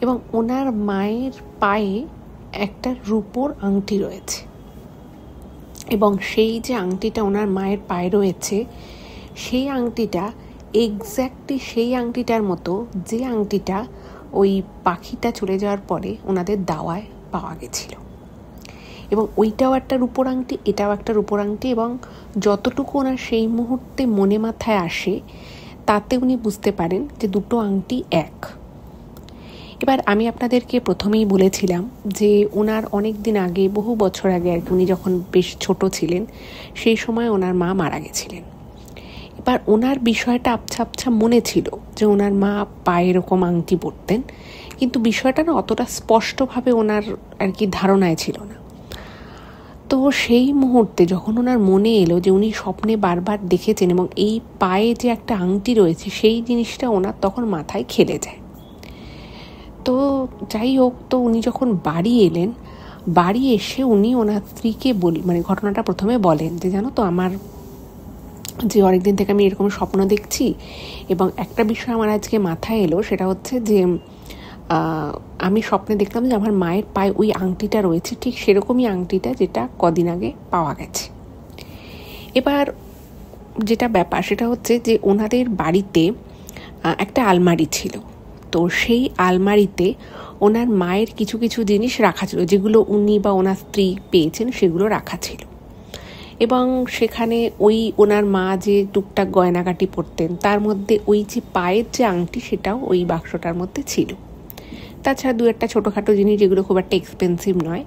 এবং ওনার মায়ের পায়ে একটা রূপোর আংটি রয়েছে, এবং সেই যে আংটিটা ওনার মায়ের পায়ে রয়েছে সেই আংটিটা এক্স্যাক্টলি সেই আংটিটার মতো যে আংটিটা ওই পাখিটা চলে যাওয়ার পরে ওনাদের দাওয়ায় পাওয়া গেছিল। এবং ওইটাও একটা রূপোর আংটি, এটাও একটা রূপোর আংটি, এবং যতটুকু ওনার সেই মুহূর্তে মনে মাথায় আসে তাতে উনি বুঝতে পারেন যে দুটো আংটি এক। এবার আমি আপনাদেরকে প্রথমেই বলেছিলাম যে ওনার অনেক দিন আগে, বহু বছর আগে আর কি, উনি যখন বেশ ছোট ছিলেন সেই সময় ওনার মা মারা গেছিলেন। এবার ওনার বিষয়টা আবছা আবছা মনে ছিল যে ওনার মা পায়ে এরকম আংটি পরতেন, কিন্তু বিষয়টা না অতটা স্পষ্টভাবে ওনার আর কি ধারণায় ছিল না। তো সেই মুহূর্তে যখন ওনার মনে এলো যে উনি স্বপ্নে বারবার দেখেছেন এবং এই পায়ে যে একটা আংটি রয়েছে সেই জিনিসটা ওনার তখন মাথায় খেলে যায়। তো যাই হোক, তো উনি যখন বাড়ি এলেন, বাড়ি এসে উনি ওনার স্ত্রীকে মানে ঘটনাটা প্রথমে বলেন যে জানো তো, আমার যে অনেকদিন থেকে আমি এরকম স্বপ্ন দেখছি এবং একটা বিষয় আমার আজকে মাথায় এলো, সেটা হচ্ছে যে আমি স্বপ্নে দেখলাম যে আমার মায়ের পায়ে ওই আংটিটা রয়েছে, ঠিক সেরকমই আংটিটা যেটা কদিন আগে পাওয়া গেছে। এবার যেটা ব্যাপার সেটা হচ্ছে যে ওনাদের বাড়িতে একটা আলমারি ছিল, তো সেই আলমারিতে ওনার মায়ের কিছু কিছু জিনিস রাখা ছিল, যেগুলো উনি বা ওনার স্ত্রী পেয়েছেন সেগুলো রাখা ছিল। এবং সেখানে ওই ওনার মা যে টুকটাক গয়নাগাটি পরতেন তার মধ্যে ওই যে পায়ের যে আংটি সেটাও ওই বাক্সটার মধ্যে ছিল। তাছাড়া দু একটা ছোটোখাটো জিনিস যেগুলো খুব একটা এক্সপেন্সিভ নয়,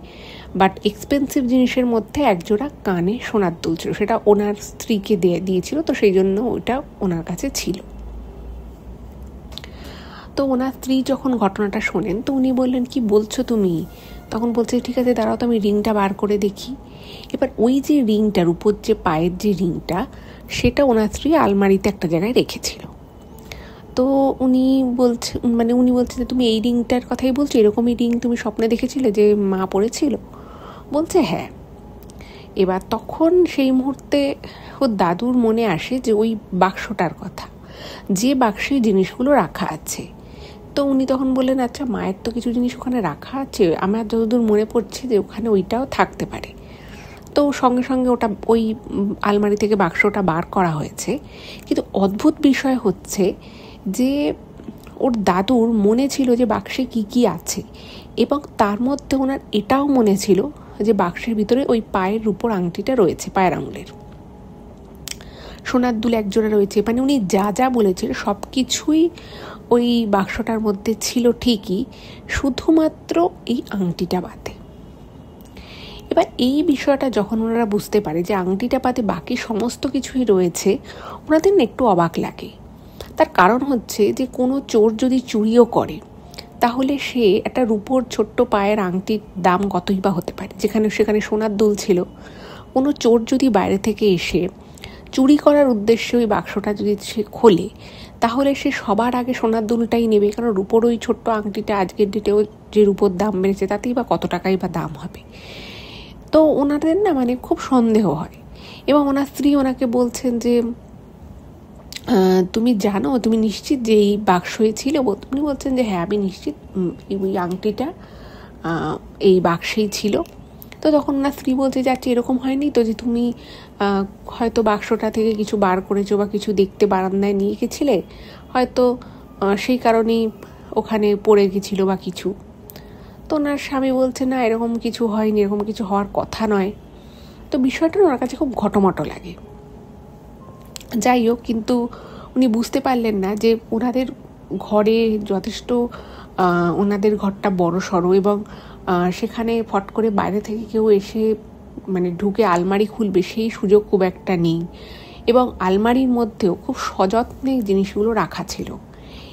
বাট এক্সপেন্সিভ জিনিসের মধ্যে একজোড়া কানে সোনার দুল ছিল, সেটা ওনার স্ত্রীকে দিয়েছিল, তো সেই জন্য ওইটা ওনার কাছে ছিল। তো ওনার স্ত্রী যখন ঘটনাটা শোনেন তো উনি বললেন, কি বলছো তুমি? তখন বলছে, ঠিক আছে দাঁড়াও তো আমি রিংটা বার করে দেখি। এবার ওই যে রিংটার উপর যে পায়ের যে রিংটা, সেটা ওনার স্ত্রী আলমারিতে একটা জায়গায় রেখেছিল। তো উনি বলছে যে তুমি এই রিংটার কথাই বলছো, এরকমই রিং তুমি স্বপ্নে দেখেছিলে যে মা পড়েছিল? বলছে হ্যাঁ। এবার তখন সেই মুহূর্তে ওর দাদুর মনে আসে যে ওই বাক্সটার কথা, যে বাক্সে জিনিসগুলো রাখা আছে। তো উনি তখন বললেন, আচ্ছা মায়ের তো কিছু জিনিস ওখানে রাখা আছে, আমার যতদূর মনে পড়ছে যে ওখানে ওইটাও থাকতে পারে। তো সঙ্গে সঙ্গে ওটা ওই আলমারি থেকে বাক্সটা বার করা হয়েছে। কিন্তু অদ্ভুত বিষয় হচ্ছে যে ওর দাদুর মনে ছিল যে বাক্সে কি কি আছে, এবং তার মধ্যে ওনার এটাও মনে ছিল যে বাক্সের ভিতরে ওই পায়ের রূপোর আংটিটা রয়েছে, পায়ের আঙুলের সোনার দুল একজোড়া রয়েছে। মানে উনি যা যা বলেছিল সব কিছুই ওই বাক্সটার মধ্যে ছিল ঠিকই, শুধুমাত্র এই আংটিটা বাদে। এবার এই বিষয়টা যখন ওনারা বুঝতে পারে যে আংটিটা বাদে বাকি সমস্ত কিছুই রয়েছে, ওনাদের একটু অবাক লাগে। তার কারণ হচ্ছে যে কোনো চোর যদি চুরিও করে তাহলে সে একটা রূপোর ছোট্ট পায়ের আংটির দাম কতই বা হতে পারে, সেখানে সোনার দুল ছিল। কোনো চোর যদি বাইরে থেকে এসে চুরি করার উদ্দেশ্যে ওই বাক্সটা যদি সে খোলে তাহলে সে সবার আগে সোনার দুলটাই নেবে, কারণ রূপোর ওই ছোট্ট আংটিটা আজকের ডেটেও যে রূপোর দাম বেড়েছে তাতেই বা কত টাকাই বা দাম হবে। তো ওনাদের না মানে খুব সন্দেহ হয়, এবং ওনার স্ত্রী ওনাকে বলছেন যে তুমি জানো, তুমি নিশ্চিত যে এই বাক্সই ছিল? উনি বলছেন যে হ্যাঁ আমি নিশ্চিত ওই আংটিটা এই বাক্সেই ছিল। তো তখন ওনার স্ত্রী বলছে যে আচ্ছা এরকম হয়নি তো যে তুমি হয়তো বাক্সটা থেকে কিছু বার করেছো বা কিছু দেখতে বারান্দায় নিয়ে গেছিলে, হয়তো সেই কারণেই ওখানে পড়ে গেছিলো বা কিছু? তো ওনার স্বামী বলছে না এরকম কিছু হয়নি, এরকম কিছু হওয়ার কথা নয়। তো বিষয়টা ওনার কাছে খুব ঘটমটো লাগে। যাই হোক, কিন্তু উনি বুঝতে পারলেন না যে ওনাদের ঘরে যথেষ্ট ওনাদের ঘরটা বড় সড়ো, এবং সেখানে ফট করে বাইরে থেকে কেউ এসে মানে ঢুকে আলমারি খুলবে সেই সুযোগ খুব একটা নেই, এবং আলমারির মধ্যেও খুব সযত্নে জিনিসগুলো রাখা ছিল।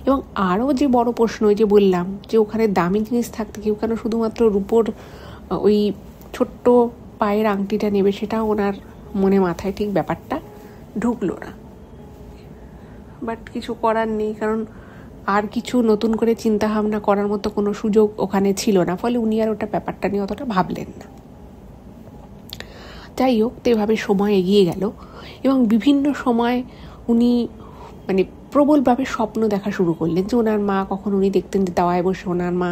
এবং আরও যে বড় প্রশ্ন, ওই যে বললাম যে ওখানে দামি জিনিস থাকতে কেউ কেন শুধুমাত্র রূপোর ওই ছোট্ট পায়ের আংটিটা নেবে, সেটা ওনার মনে মাথায় ঠিক ব্যাপারটা ঢুকলো না। বাট কিছু করার নেই, কারণ আর কিছু নতুন করে চিন্তা ভাবনা করার মতো কোনো সুযোগ ওখানে ছিল না, ফলে উনি আর ওটা ব্যাপারটা নিয়ে অতটা ভাবলেন না। যাই হোক, তো এভাবে সময় এগিয়ে গেল এবং বিভিন্ন সময় উনি মানে প্রবলভাবে স্বপ্ন দেখা শুরু করলেন যে ওনার মা, কখন উনি দেখতেন যে দাওয়ায় বসে ওনার মা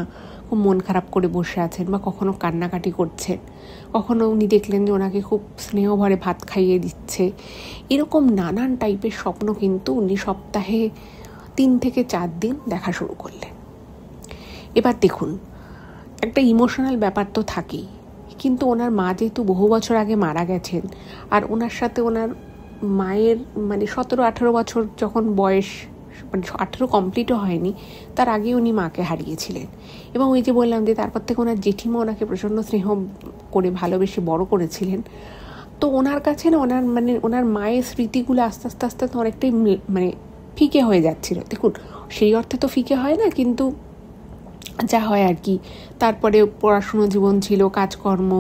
খুব মন খারাপ করে বসে আছেন বা কখনো কান্নাকাটি করছেন, কখনো উনি দেখলেন যে ওনাকে খুব স্নেহ ভরে ভাত খাইয়ে দিচ্ছে। এরকম নানান টাইপের স্বপ্ন কিন্তু উনি সপ্তাহে 3 থেকে 4 দিন দেখা শুরু করলেন। এবার দেখুন, একটা ইমোশনাল ব্যাপার তো থাকেই, কিন্তু ওনার মা যেহেতু বহু বছর আগে মারা গেছেন, আর ওনার সাথে ওনার মায়ের 17-18 বছর যখন বয়স, 18 কমপ্লিটও হয়নি, তার আগে উনি মাকে হারিয়েছিলেন। এবং ওই যে বললাম যে তারপর থেকে ওনার জেঠিমা ওনাকে প্রচণ্ড স্নেহ করে ভালোবেসে বড় করেছিলেন। তো ওনার কাছে না ওনার মায়ের স্মৃতিগুলো আস্তে আস্তে আস্তে আস্তে অনেকটাই ফিকে হয়ে যাচ্ছিল। দেখুন, সেই অর্থে তো ফিকে হয় না, কিন্তু যা হয় আর কি। তারপরে পড়াশুনো জীবন ছিল, কাজকর্ম,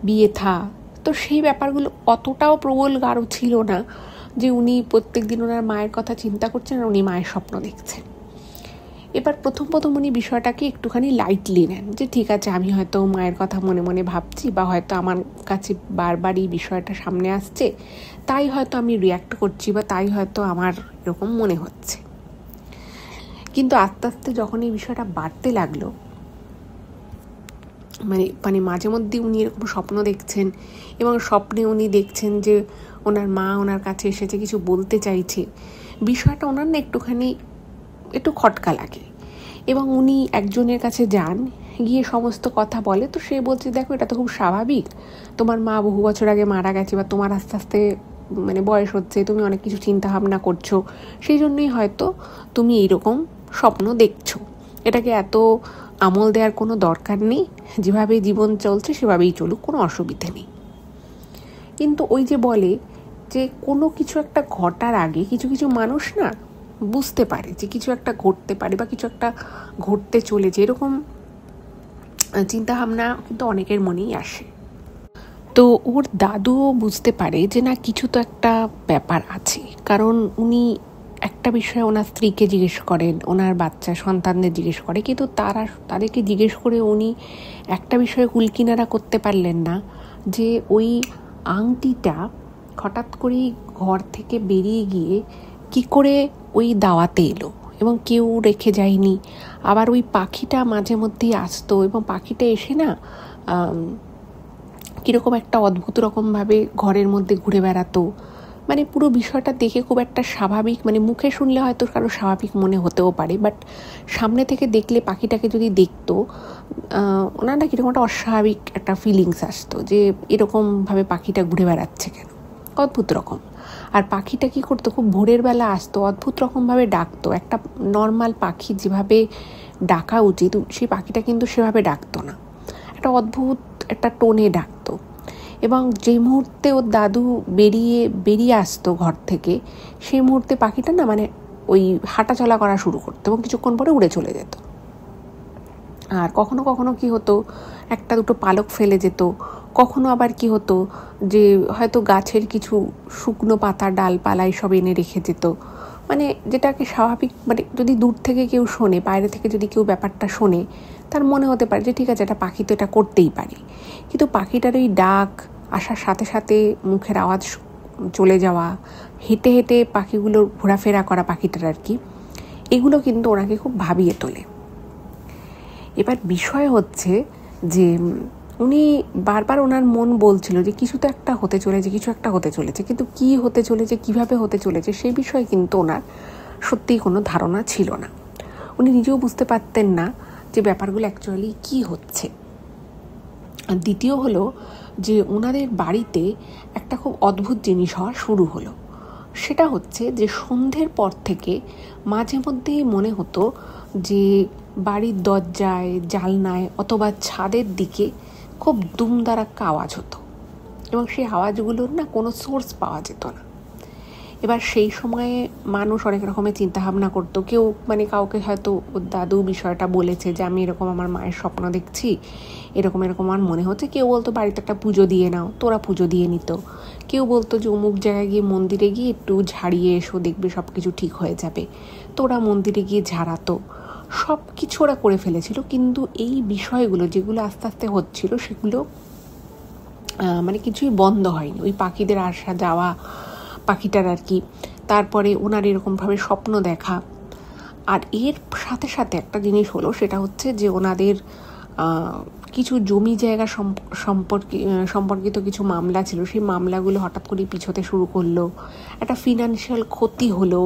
বিয়ে থা, তো সেই ব্যাপারগুলো অতটাও প্রবল গাঢ় ছিল না যে উনি প্রত্যেক দিন ওনার মায়ের কথা চিন্তা করছেন আর উনি মায়ের স্বপ্ন দেখছেন। এবার প্রথম উনি বিষয়টাকে একটুখানি লাইটলি নেন, যে ঠিক আছে, আমি হয়তো মায়ের কথা মনে মনে ভাবছি, বা হয়তো আমার কাছে বারবার এই বিষয়টা সামনে আসছে, তাই হয়তো আমি রিয়্যাক্ট করছি, বা তাই হয়তো আমার এরকম মনে হচ্ছে। কিন্তু আস্তে আস্তে যখন এই বিষয়টা বাড়তে লাগলো, মাঝে মধ্যে উনি এরকম স্বপ্ন দেখছেন এবং স্বপ্নে উনি দেখছেন যে ওনার মা ওনার কাছে এসেছে, কিছু বলতে চাইছে, বিষয়টা ওনার না একটু খটকা লাগে। এবং উনি একজনের কাছে যান, গিয়ে সমস্ত কথা বলে। তো সে বলছে, দেখো, এটা তো খুব স্বাভাবিক, তোমার মা বহু বছর আগে মারা গেছে, বা তোমার আস্তে আস্তে বয়স হচ্ছে, তুমি অনেক কিছু চিন্তা ভাবনা করছো, সেই জন্যই হয়তো তুমি এইরকম স্বপ্ন দেখছো। এটাকে এত আমল দেওয়ার কোনো দরকার নেই, যেভাবে জীবন চলছে সেভাবেই চলুক, কোনো অসুবিধে নেই। কিন্তু ওই যে বলে যে কোনো কিছু একটা ঘটার আগে কিছু কিছু মানুষ না বুঝতে পারে যে কিছু একটা ঘটতে পারে বা কিছু একটা ঘটতে চলেছে, এরকম চিন্তাভাবনা কিন্তু অনেকের মনেই আসে। তো ওর দাদুও বুঝতে পারে যে না, কিছু তো একটা ব্যাপার আছে, কারণ উনি একটা বিষয়ে ওনার স্ত্রীকে জিজ্ঞেস করেন, ওনার বাচ্চা সন্তানদের জিজ্ঞেস করে, কিন্তু তাদেরকে জিজ্ঞেস করে উনি একটা বিষয়ে কুলকিনারা করতে পারলেন না, যে ওই আংটিটা হঠাৎ করেই ঘর থেকে বেরিয়ে গিয়ে কি করে ওই দাওয়াতে এলো এবং কেউ রেখে যায়নি। আবার ওই পাখিটা মাঝে মধ্যেই আসতো এবং পাখিটা এসে না কীরকম একটা অদ্ভুত রকমভাবে ঘরের মধ্যে ঘুরে বেড়াতো। পুরো বিষয়টা দেখে খুব একটা স্বাভাবিক, মুখে শুনলে হয়তো কারো স্বাভাবিক মনে হতেও পারে, বাট সামনে থেকে দেখলে পাখিটাকে যদি দেখতো, ওনারা কীরকম একটা অস্বাভাবিক একটা ফিলিংস আসতো যে এরকমভাবে পাখিটা ঘুরে বেড়াচ্ছে কেন, অদ্ভুত রকম। আর পাখিটা কী করতো, খুব ভোরের বেলা আসতো, অদ্ভুত রকমভাবে ডাকতো। একটা নর্মাল পাখি যেভাবে ডাকা উচিত সেই পাখিটা কিন্তু সেভাবে ডাকতো না, একটা অদ্ভুত একটা টোনে ডাকতো। এবং যে মুহূর্তে ওর দাদু বেরিয়ে আসতো ঘর থেকে, সেই মুহূর্তে পাখিটা না ওই হাঁটাচলা করা শুরু করতো এবং কিছুক্ষণ পরে উড়ে চলে যেত। আর কখনো কখনো কি হতো, একটা দুটো পালক ফেলে যেত। কখনো আবার কি হতো যে হয়তো গাছের কিছু শুকনো পাতা, ডালপালা এসব এনে রেখে যেত। যেটাকে স্বাভাবিক, যদি দূর থেকে কেউ শোনে, বাইরে থেকে যদি কেউ ব্যাপারটা শোনে, তার মনে হতে পারে যে ঠিক আছে, এটা পাখি তো এটা করতেই পারে। কিন্তু পাখিটার এই ডাক আসার সাথে সাথে মুখের আওয়াজ চলে যাওয়া, হেঁটে হেঁটে পাখিগুলোর ঘোরাফেরা করা, পাখিটার আর কি, এগুলো কিন্তু ওনাকে খুব ভাবিয়ে তোলে। এবার বিষয় হচ্ছে যে উনি বারবার ওনার মন বলছিল যে কিছু তো একটা হতে চলেছে, কিছু একটা হতে চলেছে, কিন্তু কী হতে চলেছে, কিভাবে হতে চলেছে, সেই বিষয়ে কিন্তু ওনার সত্যিই কোনো ধারণা ছিল না। উনি নিজেও বুঝতে পারতেন না যে ব্যাপারগুলো অ্যাকচুয়ালি কী হচ্ছে। আর দ্বিতীয় হলো যে ওনাদের বাড়িতে একটা খুব অদ্ভুত জিনিস হওয়া শুরু হলো। সেটা হচ্ছে যে সন্ধ্যের পর থেকে মাঝে মধ্যেই মনে হতো যে বাড়ির দরজায়, জানলায় অথবা ছাদের দিকে খুব দুমদারাক্কা আওয়াজ হতো এবং সেই আওয়াজগুলোর না কোনো সোর্স পাওয়া যেত না। এবার সেই সময়ে মানুষ অনেক রকমের চিন্তাভাবনা করতো। কেউ কাউকে হয়তো দাদু বিষয়টা বলেছে যে আমি এরকম আমার মায়ের স্বপ্ন দেখছি, এরকম আমার মনে হচ্ছে। কেউ বলতো বাড়িতে একটা পুজো দিয়ে নাও, তোরা পুজো দিয়ে নিত। কেউ বলতো যে অমুক জায়গায় গিয়ে মন্দিরে গিয়ে একটু ঝাড়িয়ে এসো, দেখবে সব কিছু ঠিক হয়ে যাবে। তোরা মন্দিরে গিয়ে ঝাড়াতো, সব কিছু ওরা করে ফেলেছিল। কিন্তু এই বিষয়গুলো যেগুলো আস্তে আস্তে হচ্ছিল, সেগুলো মানে কিছুই বন্ধ হয়নি, ওই পাখিদের আসা যাওয়া, পাখিটার আর কি। তারপরে ওনার এরকমভাবে স্বপ্ন দেখা। আর এর সাথে সাথে একটা জিনিস হলো, সেটা হচ্ছে যে ওনাদের কিছু জমি জায়গা সম্পর্কিত কিছু মামলা ছিল, সেই মামলাগুলো হঠাৎ করে পিছোতে শুরু করলো, একটা ফিনান্সিয়াল ক্ষতি হলো,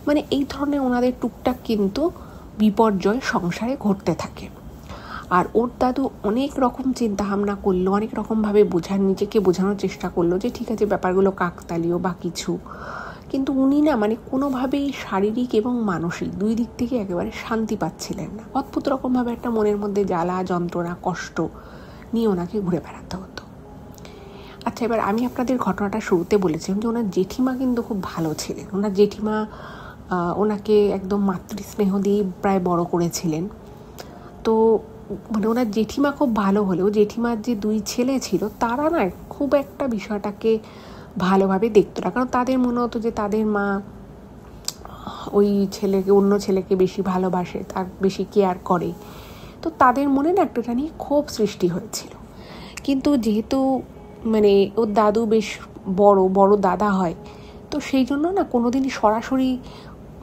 মানে এই ধরনের ওনাদের টুকটাক কিন্তু বিপর্যয় সংসারে ঘটতে থাকে। আর ওর দাদু অনেক রকম চিন্তাভাবনা করলো, অনেক রকমভাবে নিজেকে বোঝানোর চেষ্টা করলো যে ঠিক আছে ব্যাপারগুলো কাকতালীয় বা কিছু, কিন্তু উনি না মানে কোনোভাবেই শারীরিক এবং মানসিক দুই দিক থেকে একেবারে শান্তি পাচ্ছিলেন না। অদ্ভুত রকমভাবে একটা মনের মধ্যে জ্বালা যন্ত্রণা কষ্ট নিয়ে ওনাকে ঘুরে বেড়াতে হতো। আচ্ছা, এবার আমি আপনাদের ঘটনাটা শুরুতে বলেছিলাম যে ওনার জেঠিমা কিন্তু খুব ভালো ছিলেন। ওনার জেঠিমা ওনাকে একদম মাতৃস্নেহ দিয়ে প্রায় বড় করেছিলেন। তো মানে ওনার জেঠিমা খুব ভালো হলেও জেঠিমার যে দুই ছেলে ছিল তারা না খুব একটা বিষয়টাকে ভালোভাবে দেখতো না, কারণ তাদের মনে হতো যে তাদের মা ওই ছেলেকে অন্য ছেলেকে বেশি ভালোবাসে, তার বেশি কেয়ার করে। তো তাদের মনে না একটা নিয়ে ক্ষোভ সৃষ্টি হয়েছিল। কিন্তু যেহেতু মানে ওর দাদু বেশ বড় দাদা হয়, তো সেই জন্য না কোনোদিনই সরাসরি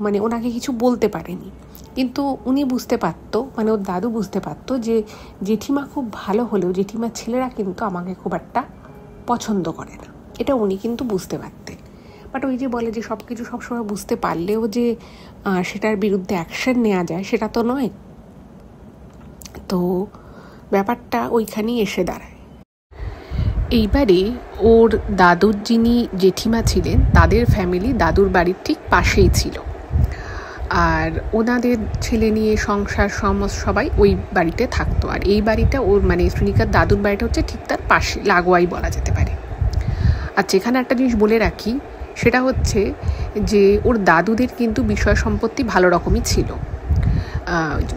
মানে ওনাকে কিছু বলতে পারেনি। কিন্তু উনি বুঝতে পারতো, মানে ওর দাদু বুঝতে পারতো যে জেঠিমা খুব ভালো হলেও জেঠিমার ছেলেরা কিন্তু আমাকে খুব একটা পছন্দ করে না, এটা উনি কিন্তু বুঝতে পারতেন। বাট ওই যে বলে যে সব কিছু সবসময় বুঝতে পারলেও যে সেটার বিরুদ্ধে অ্যাকশন নেওয়া যায় সেটা তো নয়। তো ব্যাপারটা ওইখানেই এসে দাঁড়ায়। এইবারে ওর দাদুর যিনি জেঠিমা ছিলেন তাদের ফ্যামিলি দাদুর বাড়ির ঠিক পাশেই ছিল, আর ওনাদের ছেলে নিয়ে সংসার সবাই ওই বাড়িতে থাকতো। আর এই বাড়িটা ওর মানে শ্রীনিকার দাদুর বাড়িটা হচ্ছে ঠিক তার পাশে, লাগোয়াই বলা যেতে পারে। আচ্ছা, এখানে একটা জিনিস বলে রাখি, সেটা হচ্ছে যে ওর দাদুদের কিন্তু বিষয় সম্পত্তি ভালো রকমই ছিল।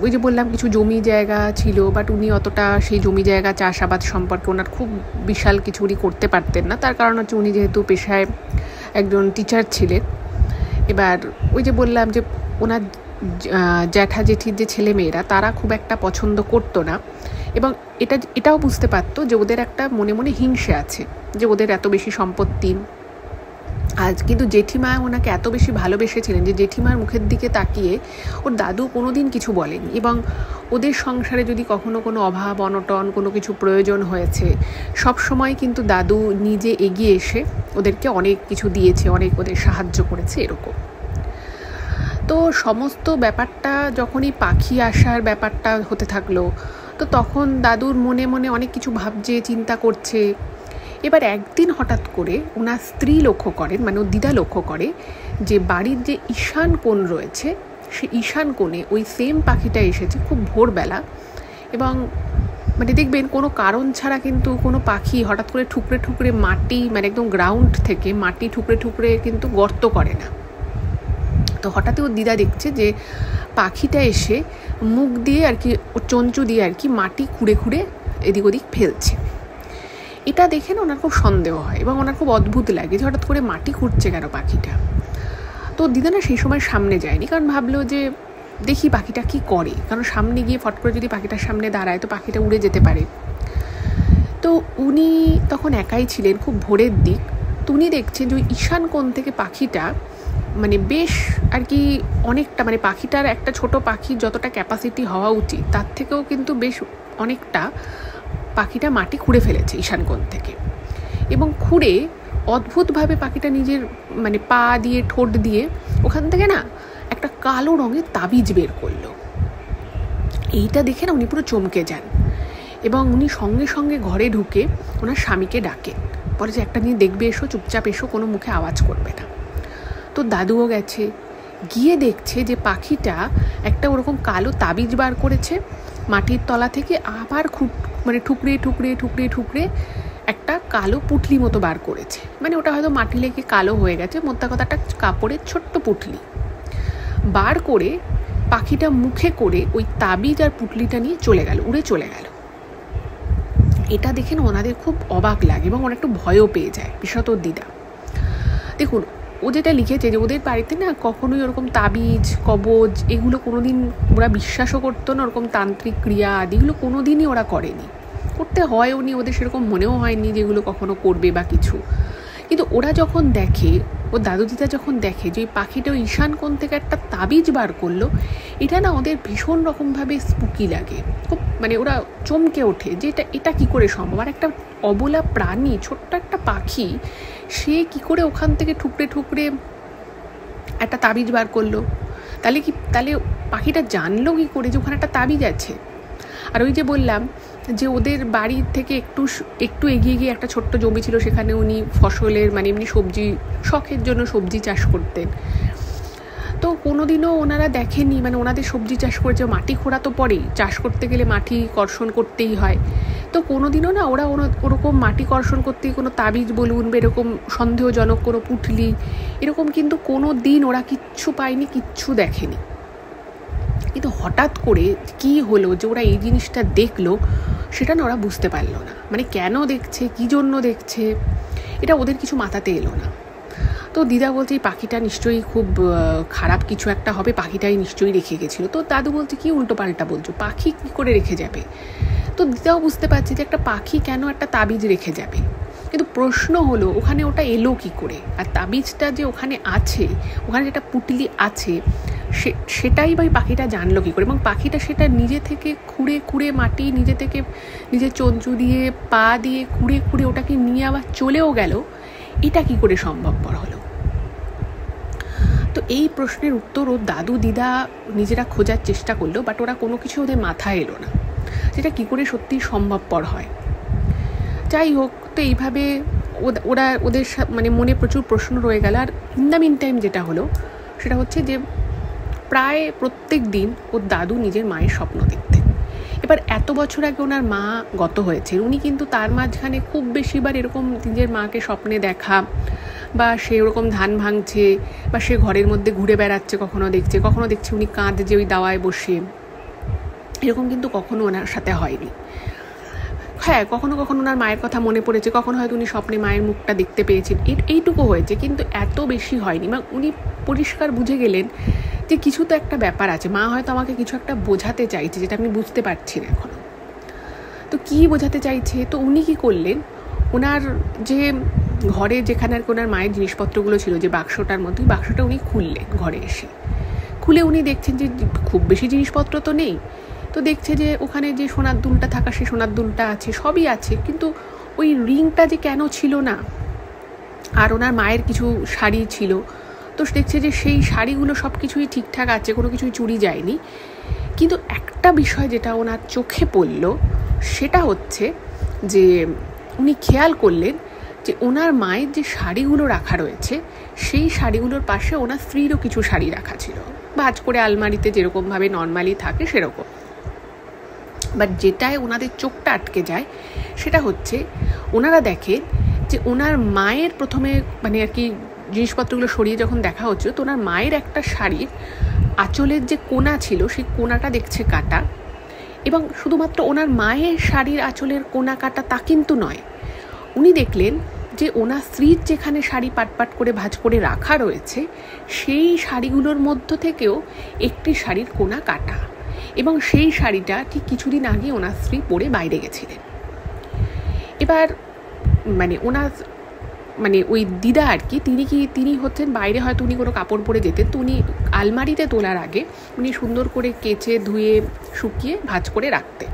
ওই যে বললাম কিছু জমি জায়গা ছিল, বাট উনি অতটা সেই জমি জায়গা চাষাবাদ সম্পর্কে ওনার খুব বিশাল কিছু উনি করতে পারতেন না। তার কারণ হচ্ছে উনি যেহেতু পেশায় একজন টিচার ছিলেন। এবার ওই যে বললাম যে ওনার জ্যাঠা জেঠির যে ছেলে মেয়েরা তারা খুব একটা পছন্দ করতো না, এবং এটাও বুঝতে পারতো যে ওদের একটা মনে মনে হিংসে আছে যে ওদের এত বেশি সম্পত্তি। আজ কিন্তু জেঠিমা ওনাকে এত বেশি ভালোবেসেছিলেন যে জেঠিমার মুখের দিকে তাকিয়ে ওর দাদু কোনো দিন কিছু বলেনি, এবং ওদের সংসারে যদি কখনো কোনো অভাব অনটন কোনো কিছু প্রয়োজন হয়েছে সব সময় কিন্তু দাদু নিজে এগিয়ে এসে ওদেরকে অনেক কিছু দিয়েছে, অনেক ওদের সাহায্য করেছে এরকম। তো সমস্ত ব্যাপারটা যখনই পাখি আসার ব্যাপারটা হতে থাকলো, তো তখন দাদুর মনে মনে অনেক কিছু ভাবছে, চিন্তা করছে। এবার একদিন হঠাৎ করে ওনার স্ত্রী লক্ষ্য করেন, মানে ওর দিদা লক্ষ্য করে যে বাড়ির যে ঈশান কোণ রয়েছে সে ঈশান কোণে ওই সেম পাখিটা এসেছে খুব ভোরবেলা। এবং মানে দেখবেন কোনো কারণ ছাড়া কিন্তু কোনো পাখি হঠাৎ করে ঠুকরে ঠুকরে মাটি, মানে একদম গ্রাউন্ড থেকে মাটি ঠুকরে ঠুকরে কিন্তু গর্ত করে না। তো হঠাৎই ওর দিদা দেখছে যে পাখিটা এসে মুখ দিয়ে আর কি, ওর চঞ্চু দিয়ে আর কি মাটি খুঁড়ে খুঁড়ে এদিক ওদিক ফেলছে। এটা দেখে না ওনার খুব সন্দেহ হয় এবং ওনার খুব অদ্ভুত লাগে যে হঠাৎ করে মাটি খুঁড়ছে কেন পাখিটা। তো দিদা না সেই সময় সামনে যায়নি, কারণ ভাবলো যে দেখি পাখিটা কি করে, কারণ সামনে গিয়ে ফট করে যদি পাখিটার সামনে দাঁড়ায় তো পাখিটা উড়ে যেতে পারে। তো উনি তখন একাই ছিলেন, খুব ভোরের দিক। তো উনি দেখছেন যে ওই ঈশান কোণ থেকে পাখিটা মানে বেশ আর কি অনেকটা, মানে পাখিটার একটা ছোট পাখির যতটা ক্যাপাসিটি হওয়া উচিত তার থেকেও কিন্তু বেশ অনেকটা পাখিটা মাটি খুঁড়ে ফেলেছে ঈশান কোণ থেকে। এবং খুঁড়ে অদ্ভুতভাবে পাখিটা নিজের মানে পা দিয়ে ঠোঁট দিয়ে ওখান থেকে না একটা কালো রঙের তাবিজ বের করলো। এইটা দেখে না উনি পুরো চমকে যান এবং উনি সঙ্গে সঙ্গে ঘরে ঢুকে ওনার স্বামীকে ডাকেন, বলে যে একটা নিয়ে দেখবে, এসো, চুপচাপ এসো, কোনো মুখে আওয়াজ করবে না। তো দাদুও গেছে, গিয়ে দেখছে যে পাখিটা একটা ওরকম কালো তাবিজ বার করেছে মাটির তলা থেকে, আবার মানে ঠুকরে ঠুকরে ঠুকরে ঠুকরে একটা কালো পুঁটলি মতো বার করেছে। মানে ওটা হয়তো মাটি লেগে কালো হয়ে গেছে, মোদ্দা কথা একটা কাপড়ের ছোট্ট পুঁটলি বার করে পাখিটা মুখে করে ওই তাবিজ আর পুঁটলিটা নিয়ে চলে গেল, উড়ে চলে গেল। এটা দেখে না ওনাদের খুব অবাক লাগে এবং ওরা একটু ভয়ও পেয়ে যায়, বিশেষত দিদা। দেখুন, ও যেটা লিখেছে যে ওদের বাড়িতে না কখনোই ওরকম তাবিজ কবজ এগুলো কোনোদিন ওরা বিশ্বাসও করতো না, ওরকম তান্ত্রিক ক্রিয়া আদিগুলো কোনোদিনই ওরা করেনি। করতে হয়ও নি, ওদের সেরকম মনেও হয়নি যেগুলো কখনো করবে বা কিছু। কিন্তু ওরা যখন দেখে, ও দাদু দিদা যখন দেখে যে ওই পাখিটা ওই ঈশান কোণ থেকে একটা তাবিজ বার করলো, এটা না ওদের ভীষণ রকমভাবে স্পুকি লাগে, খুব মানে ওরা চমকে ওঠে যে এটা কী করে সম্ভব। আর একটা অবলা প্রাণী, ছোট্ট একটা পাখি, সে কি করে ওখান থেকে ঠুকরে ঠুকরে একটা তাবিজ বার করলো? তাহলে পাখিটা জানলো কি করে যে ওখানে একটা তাবিজ আছে? আর ওই যে বললাম যে ওদের বাড়ি থেকে একটু এগিয়ে গিয়ে একটা ছোট্ট জমি ছিল, সেখানে উনি ফসলের মানে এমনি সবজি, শখের জন্য সবজি চাষ করতেন। তো কোনোদিনও ওনারা দেখেনি, মানে ওনাদের সবজি চাষ করেছে, মাটি খোঁড়া তো পড়েই, চাষ করতে গেলে মাটি কর্ষণ করতেই হয়। তো কোনোদিনও না ওরা ওরকম মাটি কর্ষণ করতে কোনো তাবিজ বলুন বা এরকম সন্দেহজনক কোনো পুঁটলি, এরকম কিন্তু কোনো দিন ওরা কিচ্ছু পায়নি, কিচ্ছু দেখেনি। কিন্তু হঠাৎ করে কি হলো যে ওরা এই জিনিসটা দেখলো, সেটা না ওরা বুঝতে পারলো না। মানে কেন দেখছে, কী জন্য দেখছে, এটা ওদের কিছু মাথাতে এলো না। তো দিদা বলছে এই পাখিটা নিশ্চয়ই খুব খারাপ কিছু একটা হবে, পাখিটাই নিশ্চয়ই রেখে গেছিলো। তো দাদু বলছে কি উল্টো পাল্টা বলছো, পাখি কী করে রেখে যাবে? তো দিদাও বুঝতে পারছে যে একটা পাখি কেন একটা তাবিজ রেখে যাবে। কিন্তু প্রশ্ন হলো ওখানে ওটা এলো কি করে? আর তাবিজটা যে ওখানে আছে, ওখানে যেটা পুঁটলি আছে, সেটাই বা পাখিটা জানলো কী করে? এবং পাখিটা সেটা নিজে থেকে খুঁড়ে মাটি নিজে থেকে নিজের চঞ্চু দিয়ে পা দিয়ে খুঁড়ে ওটাকে নিয়ে আবার চলেও গেল, এটা কি করে সম্ভবপর হলো? তো এই প্রশ্নের উত্তর ও দাদু দিদা নিজেরা খোঁজার চেষ্টা করলো, বাট ওরা কোনো কিছু ওদের মাথায় এলো না যেটা কি করে সত্যি সম্ভবপর হয়। যাই হোক, তো এইভাবে ওদের মানে মনে প্রচুর প্রশ্ন রয়ে গেল। আর ইন দ্য মিন টাইম যেটা হলো সেটা হচ্ছে যে প্রায় প্রত্যেক দিন ওর দাদু নিজের মায়ের স্বপ্ন দেখতেন। এবার এত বছর আগে ওনার মা গত হয়েছে, উনি কিন্তু তার মাঝখানে খুব বেশিবার এরকম নিজের মাকে স্বপ্নে দেখা, বা সে ওরকম ধান ভাঙছে, বা সে ঘরের মধ্যে ঘুরে বেড়াচ্ছে, কখনো দেখছে উনি কাঁদছে ওই দাওয়ায় বসে, এরকম কিন্তু কখনো ওনার সাথে হয়নি। হ্যাঁ, কখনো ওনার মায়ের কথা মনে পড়েছে, কখনো হয়তো উনি স্বপ্নে মায়ের মুখটা দেখতে পেয়েছেন, এইটুকু হয়েছে, কিন্তু এত বেশি হয়নি। এবং উনি পরিষ্কার বুঝে গেলেন যে কিছু তো একটা ব্যাপার আছে, মা হয়তো আমাকে কিছু একটা বোঝাতে চাইছে যেটা আমি বুঝতে পারছি না এখনো। তো কি বোঝাতে চাইছে? তো উনি কি করলেন, ওনার যে ঘরে যেখানে আর কি ওনার মায়ের জিনিসপত্রগুলো ছিল, যে বাক্সটার মধ্যে, বাক্সটা উনি খুললেন ঘরে এসে। খুলে উনি দেখছেন যে খুব বেশি জিনিসপত্র তো নেই। তো দেখছে যে ওখানে যে সোনার দুলটা থাকা, সে সোনার দুলটা আছে, সবই আছে, কিন্তু ওই রিংটা যে কেন ছিল না। আর ওনার মায়ের কিছু শাড়ি ছিল, তো দেখছে যে সেই শাড়িগুলো সব কিছুই ঠিকঠাক আছে, কোনো কিছুই চুরি যায়নি। কিন্তু একটা বিষয় যেটা ওনার চোখে পড়ল, সেটা হচ্ছে যে উনি খেয়াল করলেন যে ওনার মায়ের যে শাড়িগুলো রাখা রয়েছে, সেই শাড়িগুলোর পাশে ওনার স্ত্রীরও কিছু শাড়ি রাখা ছিল, ভাঁজ করে আলমারিতে যেরকমভাবে নর্মালি থাকে সেরকম। বাট যেটায় ওনাদের চোখটা আটকে যায় সেটা হচ্ছে ওনারা দেখেন যে ওনার মায়ের প্রথমে মানে আর কি জিনিসপত্রগুলো সরিয়ে যখন দেখা হচ্ছে, তো ওনার মায়ের একটা শাড়ির আঁচলের যে কোনা ছিল, সেই কোনাটা দেখছে কাটা। এবং শুধুমাত্র ওনার মায়ের শাড়ির আঁচলের কোনা কাটা তা কিন্তু নয়, উনি দেখলেন যে ওনার স্ত্রীর যেখানে শাড়ি পাটপাট করে ভাঁজ করে রাখা রয়েছে, সেই শাড়িগুলোর মধ্য থেকেও একটি শাড়ির কোনা কাটা, এবং সেই শাড়িটা ঠিক কিছুদিন আগে ওনার স্ত্রী পরে বাইরে গেছিলেন। এবার মানে ওনার মানে ওই দিদা আর কি, তিনি হচ্ছেন বাইরে, হয়তো উনি কোনো কাপড় পরে যেতেন, তো উনি আলমারিতে তোলার আগে উনি সুন্দর করে কেচে ধুয়ে শুকিয়ে ভাঁজ করে রাখতেন।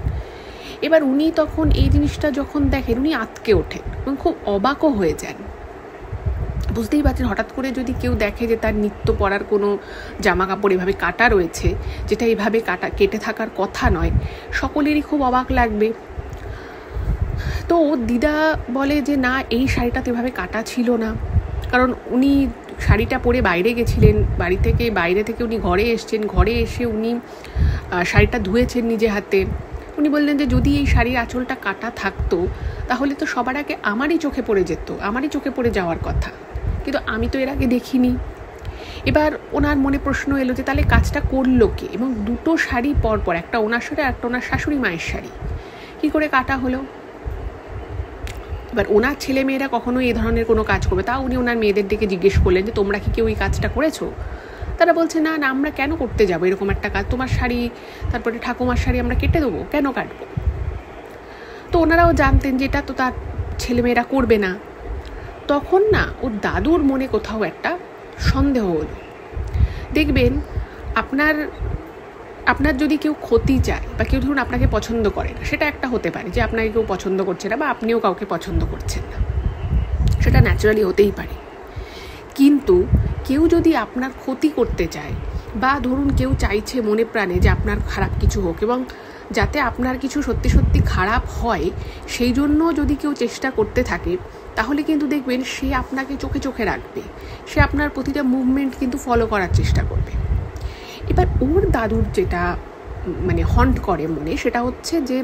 এবার উনি তখন এই জিনিসটা যখন দেখেন, উনি আঁতকে ওঠেন এবং খুব অবাকও হয়ে যান। বুঝতেই পারছেন, হঠাৎ করে যদি কেউ দেখে যে তার নিত্য পরার কোনো জামা কাপড় এভাবে কাটা রয়েছে, যেটা এভাবে কেটে থাকার কথা নয়, সকলেরই খুব অবাক লাগবে। তো দিদা বলে যে না, এই শাড়িটা তো এভাবে কাটা ছিল না, কারণ উনি শাড়িটা পরে বাইরে গেছিলেন, বাইরে থেকে উনি ঘরে এসছেন, ঘরে এসে উনি শাড়িটা ধুয়েছেন নিজে হাতে। উনি বললেন যে যদি এই শাড়ির আঁচলটা কাটা থাকতো তাহলে তো সবার আগে আমারই চোখে পড়ে যেত, আমারই চোখে পড়ে যাওয়ার কথা, কিন্তু আমি তো এর আগে দেখিনি। এবার ওনার মনে প্রশ্ন এলো যে তাহলে কাজটা করলো কে? এবং দুটো শাড়ি পরপর, একটা ওনার শাড়ি আর একটা ওনার শাশুড়ি মায়ের শাড়ি, কী করে কাটা হলো? এবার ওনার ছেলে মেয়েরা কখনো এই ধরনের কোনো কাজ করবে, তা উনি ওনার মেয়েদের দিকে জিজ্ঞেস করলেন যে তোমরা কি কেউ এই কাজটা করেছো? তারা বলছে না, আমরা কেন করতে যাবো এরকম একটা কাজ, তোমার শাড়ি, তারপরে ঠাকুমার শাড়ি আমরা কেটে দেবো, কেন কাটবো? তো ওনারাও জানতেন যে এটা তো তার ছেলেমেয়েরা করবে না। তখন না ওর দাদুর মনে কোথাও একটা সন্দেহ হলো। দেখবেন আপনার যদি কেউ ক্ষতি চায় বা কেউ ধরুন আপনাকে পছন্দ করে না, সেটা একটা হতে পারে যে আপনাকে কেউ পছন্দ করছে না বা আপনিও কাউকে পছন্দ করছেন না, সেটা ন্যাচারালি হতেই পারে। কিন্তু কেউ যদি আপনার ক্ষতি করতে চায় বা ধরুন কেউ চাইছে মনে প্রাণে যে আপনার খারাপ কিছু হোক এবং যাতে আপনার কিছু সত্যি সত্যি খারাপ হয়, সেই জন্য যদি কেউ চেষ্টা করতে থাকে, তাহলে কিন্তু দেখবেন সে আপনাকে চোখে চোখে রাখবে, সে আপনার প্রতিটা মুভমেন্ট কিন্তু ফলো করার চেষ্টা করবে। এবার ওর দাদুর যেটা মানে হন্ট করে মনে, সেটা হচ্ছে যে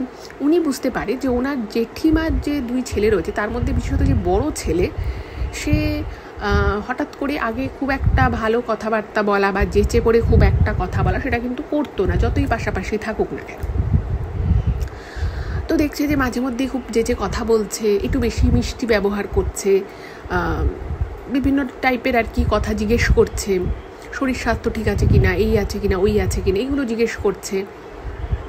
উনি বুঝতে পারে যে ওনার জেঠিমার যে 2 ছেলে রয়েছে তার মধ্যে বিশেষত যে বড় ছেলে, সে হঠাৎ করে আগে খুব একটা ভালো কথাবার্তা বলা বা যেচে করে খুব একটা কথা বলা সেটা কিন্তু করতো না, যতই পাশাপাশি থাকুক না কেন। তো দেখছে যে মাঝে মধ্যেই খুব যেচে কথা বলছে, একটু বেশি মিষ্টি ব্যবহার করছে, বিভিন্ন টাইপের আর কি কথা জিজ্ঞেস করছে, শরীর স্বাস্থ্য ঠিক আছে কিনা, এই আছে কিনা, ওই আছে কিনা, এইগুলো জিজ্ঞেস করছে।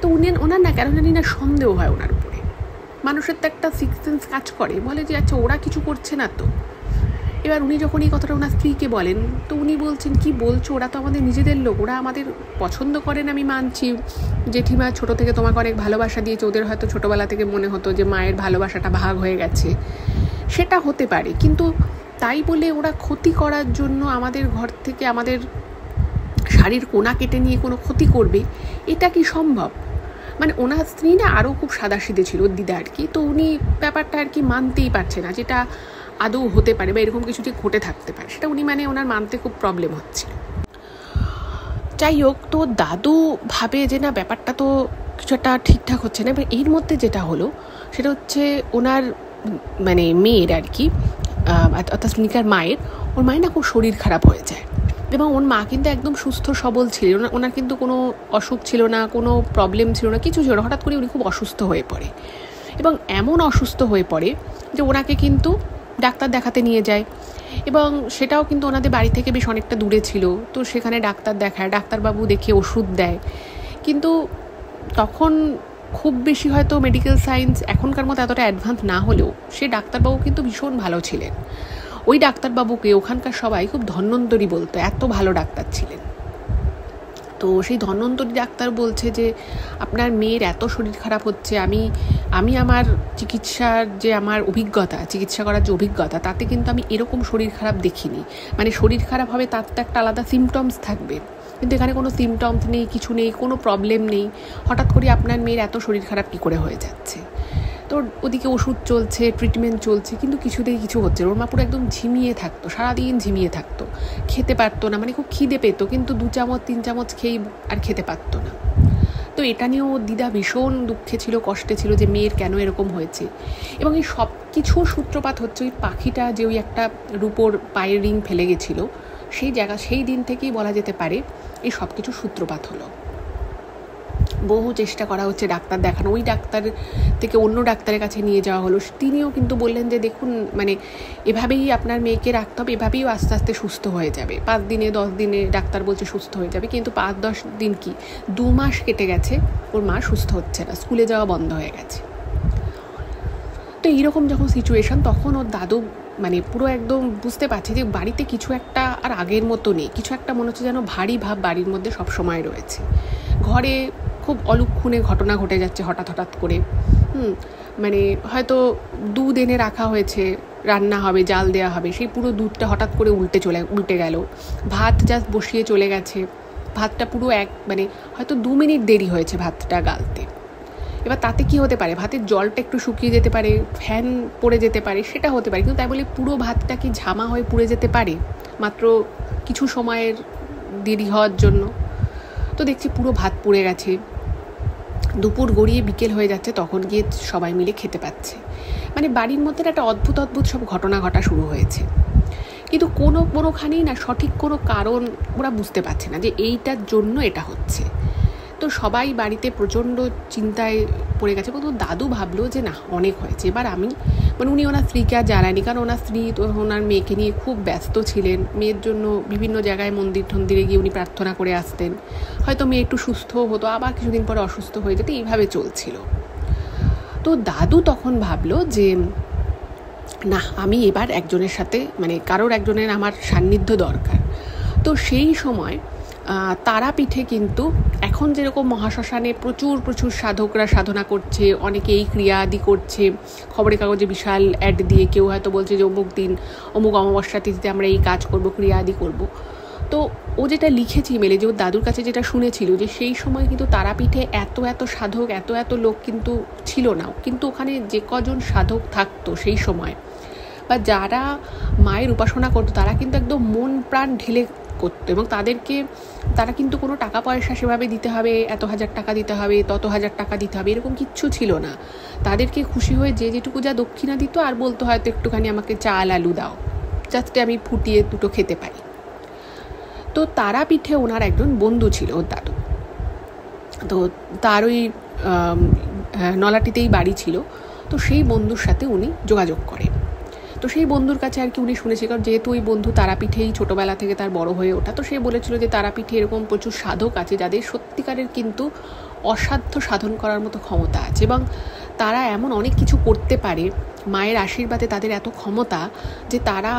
তো ওনার না কেন জানি না সন্দেহ হয় ওনার উপরে। মানুষের তো একটা সিক্স সেন্স কাজ করে, বলে যে আচ্ছা ওরা কিছু করছে না তো। এবার উনি যখন এই কথাটা ওনার স্ত্রীকে বলেন, তো উনি বলছেন কি বলছো, ওরা তো আমাদের নিজেদের লোক, ওরা আমাদের পছন্দ করেন, আমি মানছি, জেঠিমা ছোটো থেকে তোমাকে অনেক ভালোবাসা দিয়েছে, ওদের হয়তো ছোটোবেলা থেকে মনে হতো যে মায়ের ভালোবাসাটা ভাগ হয়ে গেছে, সেটা হতে পারে, কিন্তু তাই বলে ওরা ক্ষতি করার জন্য আমাদের ঘর থেকে আমাদের শাড়ির কোনা কেটে নিয়ে কোনো ক্ষতি করবে, এটা কি সম্ভব? মানে ওনার স্ত্রী না আরও খুব সাদাসিধে ছিল, দিদা আর কি। তো উনি ব্যাপারটা আর কি মানতেই পারছে না, যেটা আদৌ হতে পারে বা এরকম কিছু যে ঘটে থাকতে পারে, সেটা উনি মানে ওনার মানতে খুব প্রবলেম হচ্ছিল। যাই হোক, তো দাদু ভাবে যে না ব্যাপারটা তো কিছু একটা ঠিকঠাক হচ্ছে না। এবার এর মধ্যে যেটা হলো সেটা হচ্ছে ওনার মানে মেয়ের আর কি, অর্থাৎ স্নিকার মায়ের, ওর মায়ের না খুব শরীর খারাপ হয়ে যায়। এবং ওর মা কিন্তু একদম সুস্থ সবল ছিলেন, ওনার কিন্তু কোনো অসুখ ছিল না, কোনো প্রবলেম ছিল না, কিছু ছিল না। হঠাৎ করে উনি খুব অসুস্থ হয়ে পড়ে এবং এমন অসুস্থ হয়ে পড়ে যে ওনাকে কিন্তু ডাক্তার দেখাতে নিয়ে যায়। এবং সেটাও কিন্তু ওনাদের বাড়ি থেকে বেশ অনেকটা দূরে ছিল। তো সেখানে ডাক্তার দেখায়, ডাক্তারবাবু দেখে ওষুধ দেয়। কিন্তু তখন খুব বেশি হয়তো মেডিকেল সায়েন্স এখনকার মতো এতটা অ্যাডভান্স না হলেও সে ডাক্তারবাবু কিন্তু ভীষণ ভালো ছিলেন। ওই ডাক্তারবাবুকে ওখানকার সবাই খুব ধন্বন্তরী বলতো, এত ভালো ডাক্তার ছিলেন। তো সেই ধন্বন্তরী ডাক্তার বলছে যে আপনার মেয়ের এত শরীর খারাপ হচ্ছে, আমি আমার চিকিৎসার যে আমার অভিজ্ঞতা, চিকিৎসা করার যে অভিজ্ঞতা, তাতে কিন্তু আমি এরকম শরীর খারাপ দেখিনি। মানে শরীর খারাপ হবে তার তো একটা আলাদা সিমটমস থাকবে, কিন্তু এখানে কোনো সিমটমস নেই, কিছু নেই, কোনো প্রবলেম নেই। হঠাৎ করে আপনার মেয়ের এত শরীর খারাপ কী করে হয়ে যাচ্ছে? তো ওদিকে ওষুধ চলছে, ট্রিটমেন্ট চলছে, কিন্তু কিছুতেই কিছু হচ্ছে না। ওর মা পুরো একদম ঝিমিয়ে থাকতো, সারাদিন ঝিমিয়ে থাকতো, খেতে পারতো না, মানে খুব খিদে পেতো, কিন্তু 2 চামচ 3 চামচ খেয়েই আর খেতে পারতো না। তো এটা নিয়েও দিদা ভীষণ দুঃখে ছিল, কষ্টে ছিল যে মেয়ের কেন এরকম হয়েছে। এবং এই সব কিছু সূত্রপাত হচ্ছে ওই পাখিটা যে ওই একটা রূপোর পায়ের রিং ফেলে গেছিলো, সেই দিন থেকেই বলা যেতে পারে এই সব কিছু সূত্রপাত হলো। বহু চেষ্টা করা হচ্ছে ডাক্তার দেখানো, ওই ডাক্তার থেকে অন্য ডাক্তারের কাছে নিয়ে যাওয়া হলো। তিনিও কিন্তু বললেন যে দেখুন, মানে এভাবেই আপনার মেয়েকে রাখতে হবে, এভাবেই আস্তে আস্তে সুস্থ হয়ে যাবে। 5 দিনে 10 দিনে ডাক্তার বলছে সুস্থ হয়ে যাবে, কিন্তু 5-10 দিন কি 2 মাস কেটে গেছে, ওর মা সুস্থ হচ্ছে না, স্কুলে যাওয়া বন্ধ হয়ে গেছে। তো এইরকম যখন সিচুয়েশন, তখন ওর দাদু মানে পুরো একদম বুঝতে পারছে যে বাড়িতে কিছু একটা আর আগের মতো নেই, কিছু একটা মনে হচ্ছে যেন ভারী ভাব বাড়ির মধ্যে সবসময় রয়েছে। ঘরে খুব অলক্ষণে ঘটনা ঘটে যাচ্ছে হঠাৎ করে। মানে হয়তো দুধ এনে রাখা হয়েছে, রান্না হবে, জাল দেওয়া হবে, সেই পুরো দুধটা হঠাৎ করে উল্টে গেল। ভাত জাস্ট বসিয়ে চলে গেছে, ভাতটা পুরো মানে হয়তো 2 মিনিট দেরি হয়েছে ভাতটা গালতে। এবার তাতে কি হতে পারে, ভাতের জলটা একটু শুকিয়ে যেতে পারে, ফ্যান পড়ে যেতে পারে, সেটা হতে পারে, কিন্তু তাই বলে পুরো ভাতটা কি ঝামা হয়ে পুড়ে যেতে পারে মাত্র কিছু সময়ের দেরি হওয়ার জন্য? তো দেখছি পুরো ভাত পুড়ে গেছে। দুপুর গড়িয়ে বিকেল হয়ে যাচ্ছে, তখন গিয়ে সবাই মিলে খেতে পাচ্ছে। মানে বাড়ির মধ্যে একটা অদ্ভুত সব ঘটনা ঘটা শুরু হয়েছে, কিন্তু কোনোখানেই না সঠিক কোনো কারণ ওরা বুঝতে পারছে না যে এইটার জন্য এটা হচ্ছে। তো সবাই বাড়িতে প্রচণ্ড চিন্তায় পড়ে গেছে। কিন্তু দাদু ভাবলো যে না, অনেক হয়েছে, এবার উনি ওনার স্ত্রীকে আর জ্বালায়নি, কারণ ওনার স্ত্রী তো ওনার মেয়েকে নিয়ে খুব ব্যস্ত ছিলেন। মেয়ের জন্য বিভিন্ন জায়গায় মন্দিরে গিয়ে উনি প্রার্থনা করে আসতেন। হয়তো মেয়ে একটু সুস্থ হতো, আবার কিছুদিন পরে অসুস্থ হয়ে যেত, এইভাবে চলছিল। তো দাদু তখন ভাবলো যে না, আমি এবার একজনের সাথে মানে কারোর একজনের আমার সান্নিধ্য দরকার। তো সেই সময় তারাপীঠে কিন্তু এখন যেরকম মহাশ্মশানে প্রচুর প্রচুর সাধকরা সাধনা করছে, অনেকে এই ক্রিয়া আদি করছে, খবরের কাগজে বিশাল অ্যাড দিয়ে কেউ হয়তো বলছে যে অমুক দিন অমুক অমাবস্যা তিথিতে আমরা এই কাজ করব, ক্রিয়া আদি করব। তো ও যেটা লিখেছে মেলে, যে ওর দাদুর কাছে যেটা শুনেছিল, যে সেই সময় কিন্তু তারাপীঠে এত এত সাধক, এত এত লোক কিন্তু ছিল না, কিন্তু ওখানে যে কজন সাধক থাকতো সেই সময় বা যারা মায়ের উপাসনা করতো, তারা কিন্তু একদম মন প্রাণ ঢেলে করতো, এবং তারা কিন্তু কোনো টাকা পয়সা সেভাবে দিতে হবে, এত হাজার টাকা দিতে হবে, তত হাজার টাকা দিতে হবে, এরকম কিচ্ছু ছিল না। তাদেরকে খুশি হয়ে যে যেটুকু যা দক্ষিণা দিত, আর বলতো হয়তো একটুখানি আমাকে চাল আলু দাও, যাতে আমি ফুটিয়ে দুটো খেতে পারি। তো তারাপীঠে ওনার একজন বন্ধু ছিল, ওর দাদু। তো তার ওই নলাটিতেই বাড়ি ছিল। তো সেই বন্ধুর সাথে উনি যোগাযোগ করেন। তো সেই বন্ধুর কাছে আর কি উনি শুনেছি, কারণ যেহেতু ওই বন্ধু তারাপীঠেই ছোটোবেলা থেকে তার বড় হয়ে ওঠা, তো সে বলেছিল যে তারাপীঠে এরকম প্রচুর সাধক আছে যাদের সত্যিকারের কিন্তু অসাধ্য সাধন করার মতো ক্ষমতা আছে, এবং তারা এমন অনেক কিছু করতে পারে, মায়ের আশীর্বাদে তাদের এত ক্ষমতা যে তারা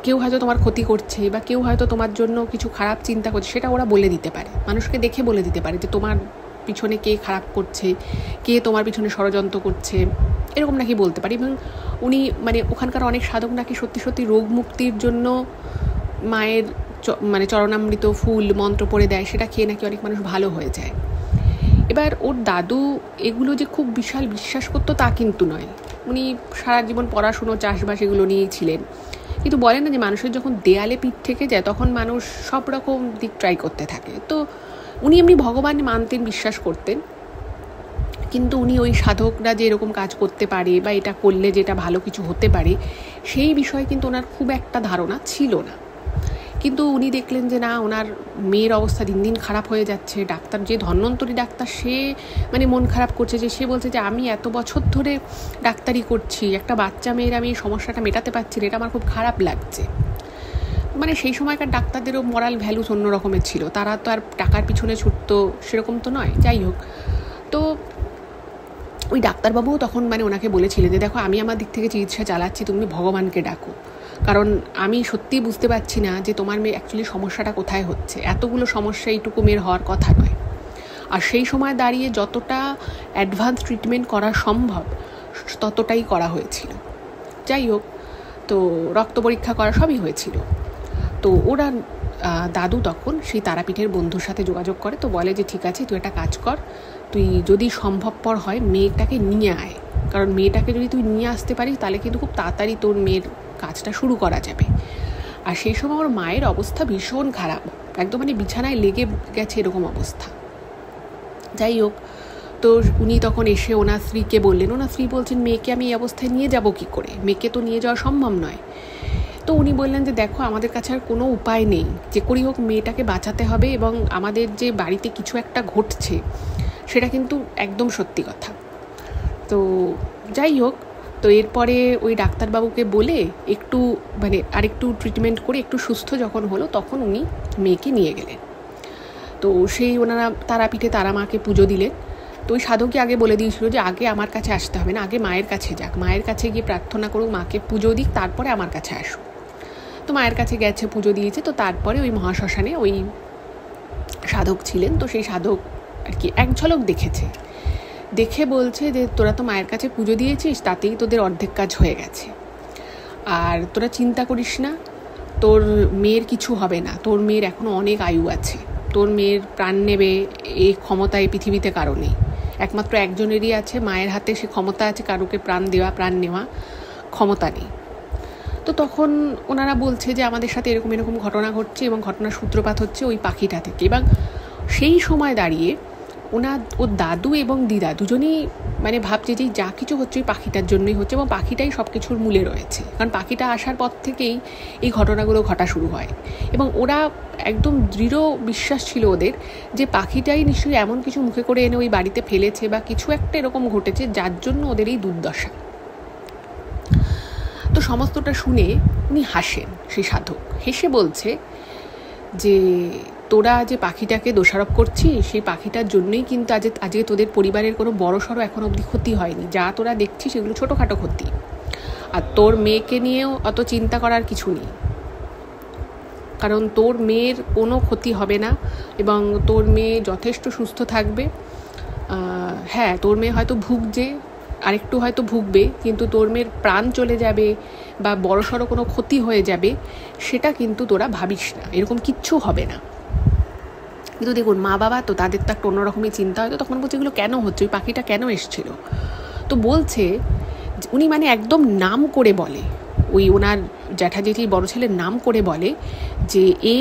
কেউ হয়তো তোমার ক্ষতি করছে বা কেউ হয়তো তোমার জন্য কিছু খারাপ চিন্তা করছে, সেটা ওরা বলে দিতে পারে, মানুষকে দেখে বলে দিতে পারে যে তোমার পিছনে কে খারাপ করছে, কে তোমার পিছনে ষড়যন্ত্র করছে, এরকম নাকি বলতে পারি। এবং উনি মানে ওখানকার অনেক সাধক নাকি সত্যি সত্যি রোগ মুক্তির জন্য মায়ের মানে চরণামৃত ফুল মন্ত্র পড়ে দেয়, সেটা খেয়ে নাকি অনেক মানুষ ভালো হয়ে যায়। এবার ওর দাদু এগুলো যে খুব বিশাল বিশ্বাস করতো তা কিন্তু নয়, উনি সারা জীবন পড়াশুনো চাষবাস এগুলো নিয়েই ছিলেন। কিন্তু বলে না যে মানুষের যখন দেয়ালে পিঠ থেকে যায় তখন মানুষ সব রকম দিক ট্রাই করতে থাকে। তো উনি এমনি ভগবান মানতেন, বিশ্বাস করতেন, কিন্তু উনি ওই সাধকরা যে এরকম কাজ করতে পারে বা এটা করলে যেটা ভালো কিছু হতে পারে সেই বিষয়ে কিন্তু ওনার খুব একটা ধারণা ছিল না। কিন্তু উনি দেখলেন যে না, ওনার মেয়ের অবস্থা দিন দিন খারাপ হয়ে যাচ্ছে। ডাক্তার, যে ধন্বন্তরী ডাক্তার, সে মানে মন খারাপ করছে, যে সে বলছে যে আমি এত বছর ধরে ডাক্তারি করছি, একটা বাচ্চা মেয়ের আমি এই সমস্যাটা মেটাতে পারছি না, এটা আমার খুব খারাপ লাগছে। মানে সেই সময়কার ডাক্তারদেরও মরাল ভ্যালুস অন্য রকমের ছিল, তারা তো আর টাকার পিছনে ছুটতো সেরকম তো নয়। যাই হোক, তো ওই ডাক্তারবাবুও তখন মানে ওনাকে বলেছিলেন যে দেখো, আমি আমার দিক থেকে চিকিৎসা চালাচ্ছি, তুমি ভগবানকে ডাকো, কারণ আমি সত্যিই বুঝতে পারছি না যে তোমার মেয়ে অ্যাকচুয়ালি সমস্যাটা কোথায় হচ্ছে। এতগুলো সমস্যা এইটুকু মেয়ের হওয়ার কথা নয়। আর সেই সময় দাঁড়িয়ে যতটা অ্যাডভান্স ট্রিটমেন্ট করা সম্ভব ততটাই করা হয়েছিল। যাই হোক, তো রক্ত পরীক্ষা করা সবই হয়েছিল। তো ওরা দাদু তখন সেই তারাপীঠের বন্ধুর সাথে যোগাযোগ করে, তো বলে যে ঠিক আছে, তুই একটা কাজ কর, তুই যদি সম্ভবপর হয় মেয়েটাকে নিয়ে আয়, কারণ মেয়েটাকে যদি তুই নিয়ে আসতে পারিস তাহলে কিন্তু খুব তাড়াতাড়ি তোর মেয়ের কাজটা শুরু করা যাবে। আর সেই সময় ওর মায়ের অবস্থা ভীষণ খারাপ, একদম মানে বিছানায় লেগে গেছে এরকম অবস্থা। যাই হোক, তো উনি তখন এসে ওনার স্ত্রীকে বললেন, ওনার স্ত্রী বলছেন মেয়েকে আমি এই অবস্থায় নিয়ে যাব কী করে, মেয়েকে তো নিয়ে যাওয়া সম্ভব নয়। তো উনি বললেন যে দেখো, আমাদের কাছে আর কোনো উপায় নেই, যে করেই হোক মেয়েটাকে বাঁচাতে হবে, এবং আমাদের যে বাড়িতে কিছু একটা ঘটছে সেটা কিন্তু একদম সত্যি কথা। তো যাই হোক, তো এরপরে ওই ডাক্তারবাবুকে বলে একটু মানে আরেকটু ট্রিটমেন্ট করে একটু সুস্থ যখন হলো তখন উনি মেয়েকে নিয়ে গেলেন। তো সেই ওনারা তারাপীঠে তারা মাকে পুজো দিলেন। তো ওই সাধকই আগে বলে দিয়েছিল যে আগে আমার কাছে আসতে হবে না, আগে মায়ের কাছে যাক, মায়ের কাছে গিয়ে প্রার্থনা করুক, মাকে পুজো দিক, তারপরে আমার কাছে আসুক। তো মায়ের কাছে গেছে, পুজো দিয়েছে। তো তারপরে ওই মহাশ্মশানে ওই সাধক ছিলেন, তো সেই সাধক আর কি এক ঝলক দেখেছে, দেখে বলছে যে তোরা তো মায়ের কাছে পুজো দিয়েছিস, তাতেই তোদের অর্ধেক কাজ হয়ে গেছে, আর তোরা চিন্তা করিস না, তোর মেয়ের কিছু হবে না, তোর মেয়ের এখনও অনেক আয়ু আছে, তোর মেয়ের প্রাণ নেবে এই ক্ষমতা এই পৃথিবীতে কারো নেই, একমাত্র একজনেরই আছে, মায়ের হাতে সে ক্ষমতা আছে, কারোকে প্রাণ দেওয়া প্রাণ নেওয়া ক্ষমতা নেই। তো তখন ওনারা বলছে যে আমাদের সাথে এরকম এরকম ঘটনা ঘটছে, এবং ঘটনার সূত্রপাত হচ্ছে ওই পাখিটা থেকে। এবং সেই সময় দাঁড়িয়ে ওর দাদু এবং দিদা দুজনেই মানে ভাবছে যে যা কিছু হচ্ছে ওই পাখিটার জন্যই হচ্ছে, এবং পাখিটাই সব কিছুর মূলে রয়েছে, কারণ পাখিটা আসার পর থেকেই এই ঘটনাগুলো ঘটা শুরু হয়। এবং ওরা একদম দৃঢ় বিশ্বাস ছিল ওদের যে পাখিটাই নিশ্চয়ই এমন কিছু মুখে করে এনে ওই বাড়িতে ফেলেছে, বা কিছু একটা এরকম ঘটেছে যার জন্য ওদের এই দুর্দশা। তো সমস্তটা শুনে উনি হাসেন, সেই সাধক হেসে বলছে যে তোরা যে পাখিটাকে দোষারোপ করছিস, সেই পাখিটার জন্যই কিন্তু আজকে তোদের পরিবারের কোনো বড়সড় এখন অবধি ক্ষতি হয়নি। যা তোরা দেখছিস এগুলো ছোটোখাটো ক্ষতি, আর তোর মেয়েকে নিয়েও অত চিন্তা করার কিছু নেই, কারণ তোর মেয়ের কোনো ক্ষতি হবে না এবং তোর মেয়ে যথেষ্ট সুস্থ থাকবে। হ্যাঁ, তোর মেয়ে হয়তো ভুগছে, আরেকটু হয়তো ভুগবে, কিন্তু তোর মেয়ের প্রাণ চলে যাবে বা বড়সড় কোনো ক্ষতি হয়ে যাবে সেটা কিন্তু তোরা ভাবিস না, এরকম কিচ্ছু হবে না। কিন্তু দেখুন, মা বাবা তো তাদের তো একটা অন্যরকমই চিন্তা হয়তো। তখন বলছে এগুলো কেন হচ্ছে, ওই পাখিটা কেন এসেছিল। তো বলছে উনি মানে একদম নাম করে বলে, ওই ওনার জ্যাঠা জেঠির বড় ছেলের নাম করে বলে যে এ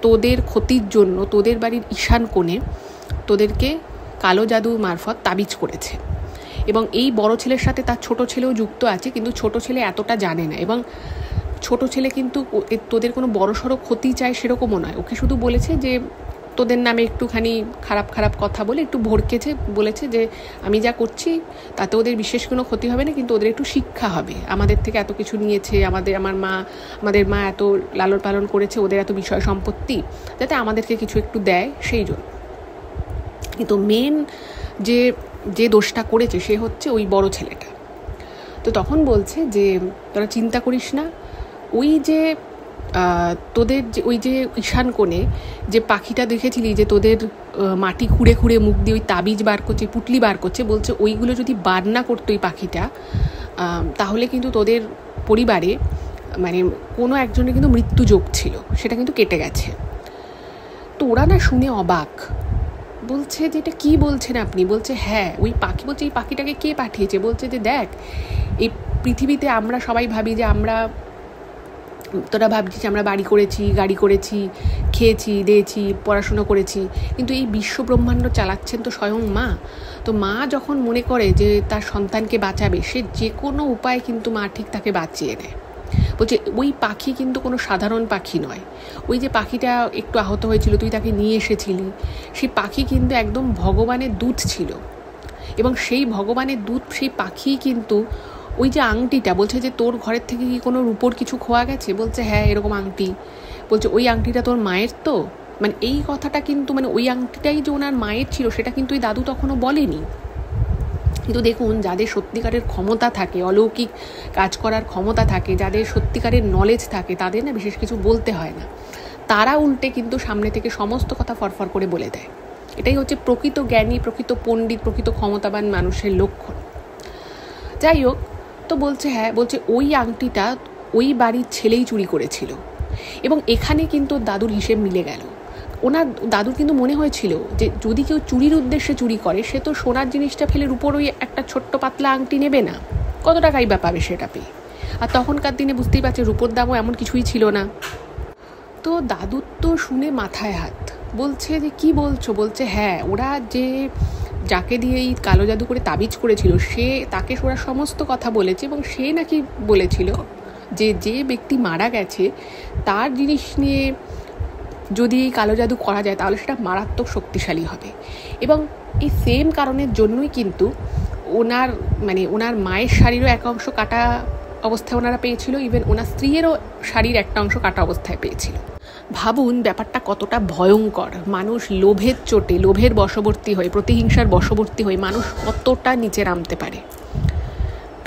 তোদের ক্ষতির জন্য তোদের বাড়ির ঈশান কোণে তোদেরকে কালো জাদু মারফত তাবিজ করেছে, এবং এই বড় ছেলের সাথে তার ছোট ছেলেও যুক্ত আছে, কিন্তু ছোট ছেলে এতটা জানে না। এবং ছোট ছেলে কিন্তু তোদের কোনো বড়সড় ক্ষতি চায় সেরকমও নয়, ওকে শুধু বলেছে যে তোদের নামে একটুখানি খারাপ খারাপ কথা বলে একটু ভড়কেছে, বলেছে যে আমি যা করছি তাতে ওদের বিশেষ কোনো ক্ষতি হবে না, কিন্তু ওদের একটু শিক্ষা হবে, আমাদের থেকে এত কিছু নিয়েছে, আমাদের মা এত লালন পালন করেছে, ওদের এত বিষয় সম্পত্তি, যাতে আমাদেরকে কিছু একটু দেয় সেই জন্য। কিন্তু মেন যে দোষটা করেছে সে হচ্ছে ওই বড় ছেলেটা। তো তখন বলছে যে তোরা চিন্তা করিস না, ওই যে তোদের যে ওই যে ঈশান কোণে যে পাখিটা দেখেছিলি যে তোদের মাটি খুঁড়ে খুঁড়ে মুখ দিয়ে ওই তাবিজ বার করছে, পুটলি বার করছে, বলছে ওইগুলো যদি বার না করতো ওই পাখিটা, তাহলে কিন্তু তোদের পরিবারে মানে কোনো একজনের কিন্তু মৃত্যু যোগ ছিল, সেটা কিন্তু কেটে গেছে। তো ওরা না শুনে অবাক, বলছে যে এটা কী বলছেন আপনি। বলছে হ্যাঁ, ওই পাখি, বলছে এই পাখিটাকে কে পাঠিয়েছে। বলছে যে দেখ, এই পৃথিবীতে আমরা সবাই ভাবি যে তোরা ভাবছিস আমরা বাড়ি করেছি, গাড়ি করেছি, খেয়েছি দিয়েছি, পড়াশুনো করেছি, কিন্তু এই বিশ্ব ব্রহ্মাণ্ড চালাচ্ছেন তো স্বয়ং মা। তো মা যখন মনে করে যে তার সন্তানকে বাঁচাবে, সে যে কোনো উপায় কিন্তু মা ঠিক তাকে বাঁচিয়ে নেয়। বলছে ওই পাখি কিন্তু কোনো সাধারণ পাখি নয়, ওই যে পাখিটা একটু আহত হয়েছিল, তুই তাকে নিয়ে এসেছিলি, সেই পাখি কিন্তু একদম ভগবানের দূত ছিল, এবং সেই ভগবানের দূত সেই পাখি কিন্তু ওই যে আংটিটা, বলছে যে তোর ঘরের থেকে কি কোনো রূপোর কিছু খোয়া গেছে। বলছে হ্যাঁ, এরকম আংটি। বলছে ওই আংটিটা তোর মায়ের তো, মানে এই কথাটা কিন্তু মানে ওই আংটিটাই যে ওনার মায়ের ছিল সেটা কিন্তু ওই দাদু তখনও বলেনি। কিন্তু দেখুন, যাদের সত্যিকারের ক্ষমতা থাকে, অলৌকিক কাজ করার ক্ষমতা থাকে, যাদের সত্যিকারের নলেজ থাকে, তাদের না বিশেষ কিছু বলতে হয় না, তারা উল্টে কিন্তু সামনে থেকে সমস্ত কথা ফরফর করে বলে দেয়। এটাই হচ্ছে প্রকৃত জ্ঞানী, প্রকৃত পণ্ডিত, প্রকৃত ক্ষমতাবান মানুষের লক্ষণ। যাই হোক, তো বলছে হ্যাঁ, বলছে ওই আংটিটা ওই বাড়ির ছেলেই চুরি করেছিল, এবং এখানে কিন্তু দাদুর হিসেব মিলে গেল। ওনার দাদুর কিন্তু মনে হয়েছিল যে যদি কেউ চুরির উদ্দেশ্যে চুরি করে, সে তো সোনার জিনিসটা ফেলে রূপোর ওই একটা ছোট্ট পাতলা আংটি নেবে না, কত টাকাই বা পাবে সেটা পেয়ে। আর তখনকার দিনে বুঝতেই পারছে রূপোর দামও এমন কিছুই ছিল না। তো দাদুর তো শুনে মাথায় হাত, বলছে যে কি বলছো। বলছে হ্যাঁ, ওরা যাকে দিয়ে এই কালো জাদু করে তাবিজ করেছিল, তাকে ওরা সমস্ত কথা বলেছে, এবং সে নাকি বলেছিল যে ব্যক্তি মারা গেছে তার জিনিস নিয়ে যদি এই কালো জাদু করা যায় তাহলে সেটা মারাত্মক শক্তিশালী হবে। এবং এই সেম কারণের জন্যই কিন্তু ওনার মায়ের শাড়িরও এক অংশ কাটা অবস্থায় ওনারা পেয়েছিল, ইভেন ওনার স্ত্রীরও শাড়ির একটা অংশ কাটা অবস্থায় পেয়েছিল। ভাবুন ব্যাপারটা কতটা ভয়ঙ্কর। মানুষ লোভের চোটে, লোভের বশবর্তী হয়ে, প্রতিহিংসার বশবর্তী হয়ে মানুষ কতটা নিচে নামতে পারে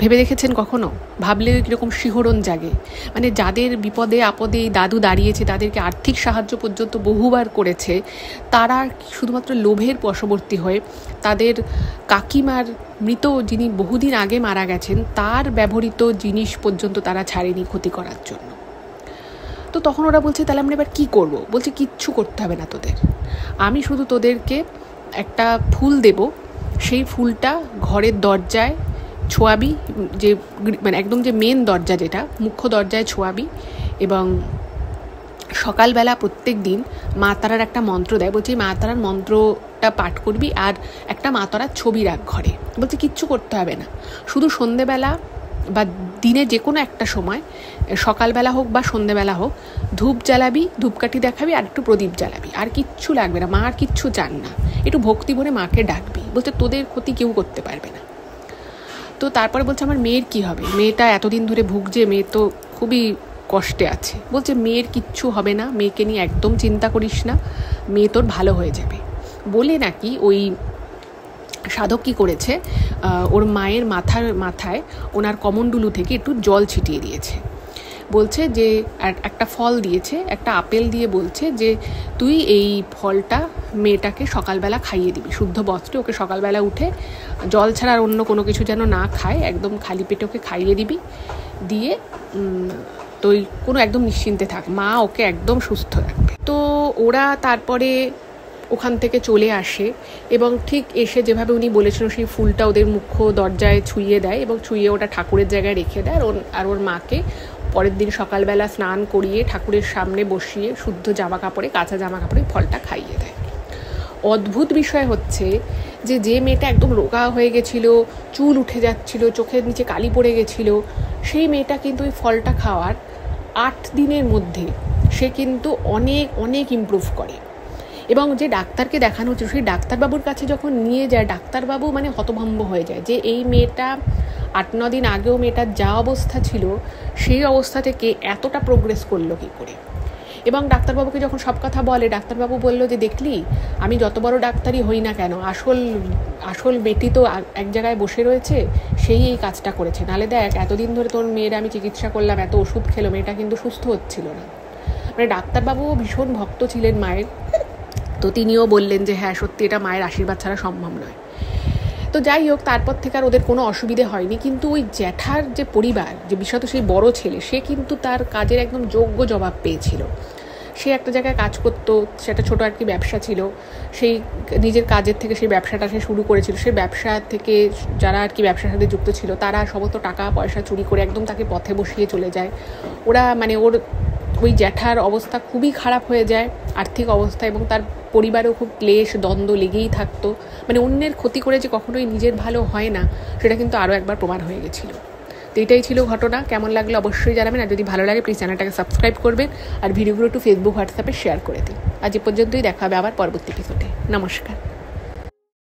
ভেবে দেখেছেন কখনো? ভাবলে কীরকম শিহরণ জাগে। মানে যাদের বিপদে আপদে দাদু দাঁড়িয়েছে, তাদেরকে আর্থিক সাহায্য পর্যন্ত বহুবার করেছে, তারা শুধুমাত্র লোভের বশবর্তী হয়ে তাদের কাকিমার মৃত, যিনি বহুদিন আগে মারা গেছেন, তার ব্যবহৃত জিনিস পর্যন্ত তারা ছাড়েনি ক্ষতি করার জন্য। তো তখন ওরা বলছে তাহলে আমরা এবার কী করবো? বলছে কিচ্ছু করতে হবে না তোদের, আমি শুধু তোদেরকে একটা ফুল দেব, সেই ফুলটা ঘরের দরজায় ছোঁয়াবি, যে মানে একদম যে মেন দরজা, যেটা মুখ্য দরজায় ছোঁয়াবি, এবং সকালবেলা প্রত্যেক দিন মা তারার একটা মন্ত্র দেয়। বলছে মা তারার মন্ত্রটা পাঠ করবি, আর একটা মা তারার ছবি রাখ ঘরে। বলছে কিচ্ছু করতে হবে না, শুধু সন্ধেবেলা বা দিনে যে কোনো একটা সময়, সকালবেলা হোক বা সন্ধেবেলা হোক, ধূপ জ্বালাবি, ধূপকাঠি দেখাবি, আর একটু প্রদীপ জ্বালাবি, আর কিচ্ছু লাগবে না। মা আর কিচ্ছু চান না, একটু ভক্তি ভরে মাকে ডাকবি। বলছে তোদের ক্ষতি কেউ করতে পারবে না। তো তারপরে বলছে আমার মেয়ের কি হবে? মেয়েটা এতদিন ধরে ভুগছে, মেয়ে তো খুবই কষ্টে আছে। বলছে মেয়ের কিচ্ছু হবে না, মেয়েকে নিয়ে একদম চিন্তা করিস না, মেয়ে তোর ভালো হয়ে যাবে বলে নাকি ওই সাধক কী করেছে, ওর মায়ের মাথায় ওনার কমণ্ডলু থেকে একটু জল ছিটিয়ে দিয়েছে। বলছে যে একটা ফল দিয়েছে, একটা আপেল দিয়ে বলছে যে তুই এই ফলটা মেয়েটাকে সকালবেলা খাইয়ে দিবি, শুদ্ধ বস্ত্রে ওকে সকালবেলা উঠে জল ছাড়া আর অন্য কোনো কিছু যেন না খায়, একদম খালি পেটে ওকে খাইয়ে দিবি, দিয়ে তুই কোনো একদম নিশ্চিন্তে থাক, মা ওকে একদম সুস্থ রাখবে। তো ওরা তারপরে ওখান থেকে চলে আসে এবং ঠিক এসে যেভাবে উনি বলেছিলেন সেই ফুলটা ওদের মুখ্য দরজায় ছুঁয়ে দেয় এবং ছুঁয়ে ওটা ঠাকুরের জায়গায় রেখে দেয়। আর ওর মাকে পরের দিন সকালবেলা স্নান করিয়ে ঠাকুরের সামনে বসিয়ে শুদ্ধ জামা কাপড়ে, কাঁচা জামা কাপড়ে ফলটা খাইয়ে দেয়। অদ্ভুত বিষয় হচ্ছে যে মেয়েটা একদম রোগা হয়ে গেছিলো, চুল উঠে যাচ্ছিলো, চোখের নিচে কালি পড়ে গেছিলো, সেই মেয়েটা কিন্তু ওই ফলটা খাওয়ার 8 দিনের মধ্যে সে কিন্তু অনেক অনেক ইমপ্রুভ করে। এবং যে ডাক্তারকে দেখানো হচ্ছে সেই ডাক্তারবাবুর কাছে যখন নিয়ে যায়, ডাক্তারবাবু মানে হতভম্ব হয়ে যায় যে এই মেয়েটা 8-9 দিন আগেও মেয়েটার যা অবস্থা ছিল সেই অবস্থা থেকে এতটা প্রোগ্রেস করলো কী করে। এবং ডাক্তারবাবুকে যখন সব কথা বলে, ডাক্তারবাবু বলল যে দেখলি আমি যত বড় ডাক্তারই হই না কেন, আসল বেটি তো এক জায়গায় বসে রয়েছে, সেই এই কাজটা করেছে। নাহলে দেখ এতদিন ধরে তোর মেয়ের আমি চিকিৎসা করলাম, এত ওষুধ খেলো, মেয়েটা কিন্তু সুস্থ হচ্ছিল না। মানে ডাক্তারবাবুও ভীষণ ভক্ত ছিলেন মায়ের, তো তিনিও বললেন যে হ্যাঁ সত্যি এটা মায়ের আশীর্বাদ ছাড়া সম্ভব নয়। তো যাই হোক, তারপর থেকে আর ওদের কোনো অসুবিধে হয়নি। কিন্তু ওই জ্যাঠার যে পরিবার, যে বিশেষত সেই বড় ছেলে, সে কিন্তু তার কাজের একদম যোগ্য জবাব পেয়েছিল। সে একটা জায়গায় কাজ করতো, সেটা ছোটো আর কি ব্যবসা ছিল, সেই নিজের কাজের থেকে সেই ব্যবসাটা সে শুরু করেছিল। সেই ব্যবসা থেকে যারা আর কি ব্যবসার সাথে যুক্ত ছিল তারা সমস্ত টাকা পয়সা চুরি করে একদম তাকে পথে বসিয়ে চলে যায়। ওরা মানে ওই জ্যাঠার অবস্থা খুবই খারাপ হয়ে যায়, আর্থিক অবস্থা, এবং তার পরিবারেও খুব ক্লেশ দ্বন্দ্ব লেগেই থাকতো। মানে অন্যের ক্ষতি করে যে কখনোই নিজের ভালো হয় না, সেটা কিন্তু আরও একবার প্রমাণ হয়ে গেছিলো। তো এটাই ছিল ঘটনা। কেমন লাগলো অবশ্যই জানাবেন, আর যদি ভালো লাগে প্লিজ চ্যানেলটাকে সাবস্ক্রাইব করবেন আর ভিডিওগুলো একটু ফেসবুক হোয়াটসঅ্যাপে শেয়ার করে দিন। আজ এ পর্যন্তই, দেখা হবে আবার পরবর্তী এপিসোডে। নমস্কার।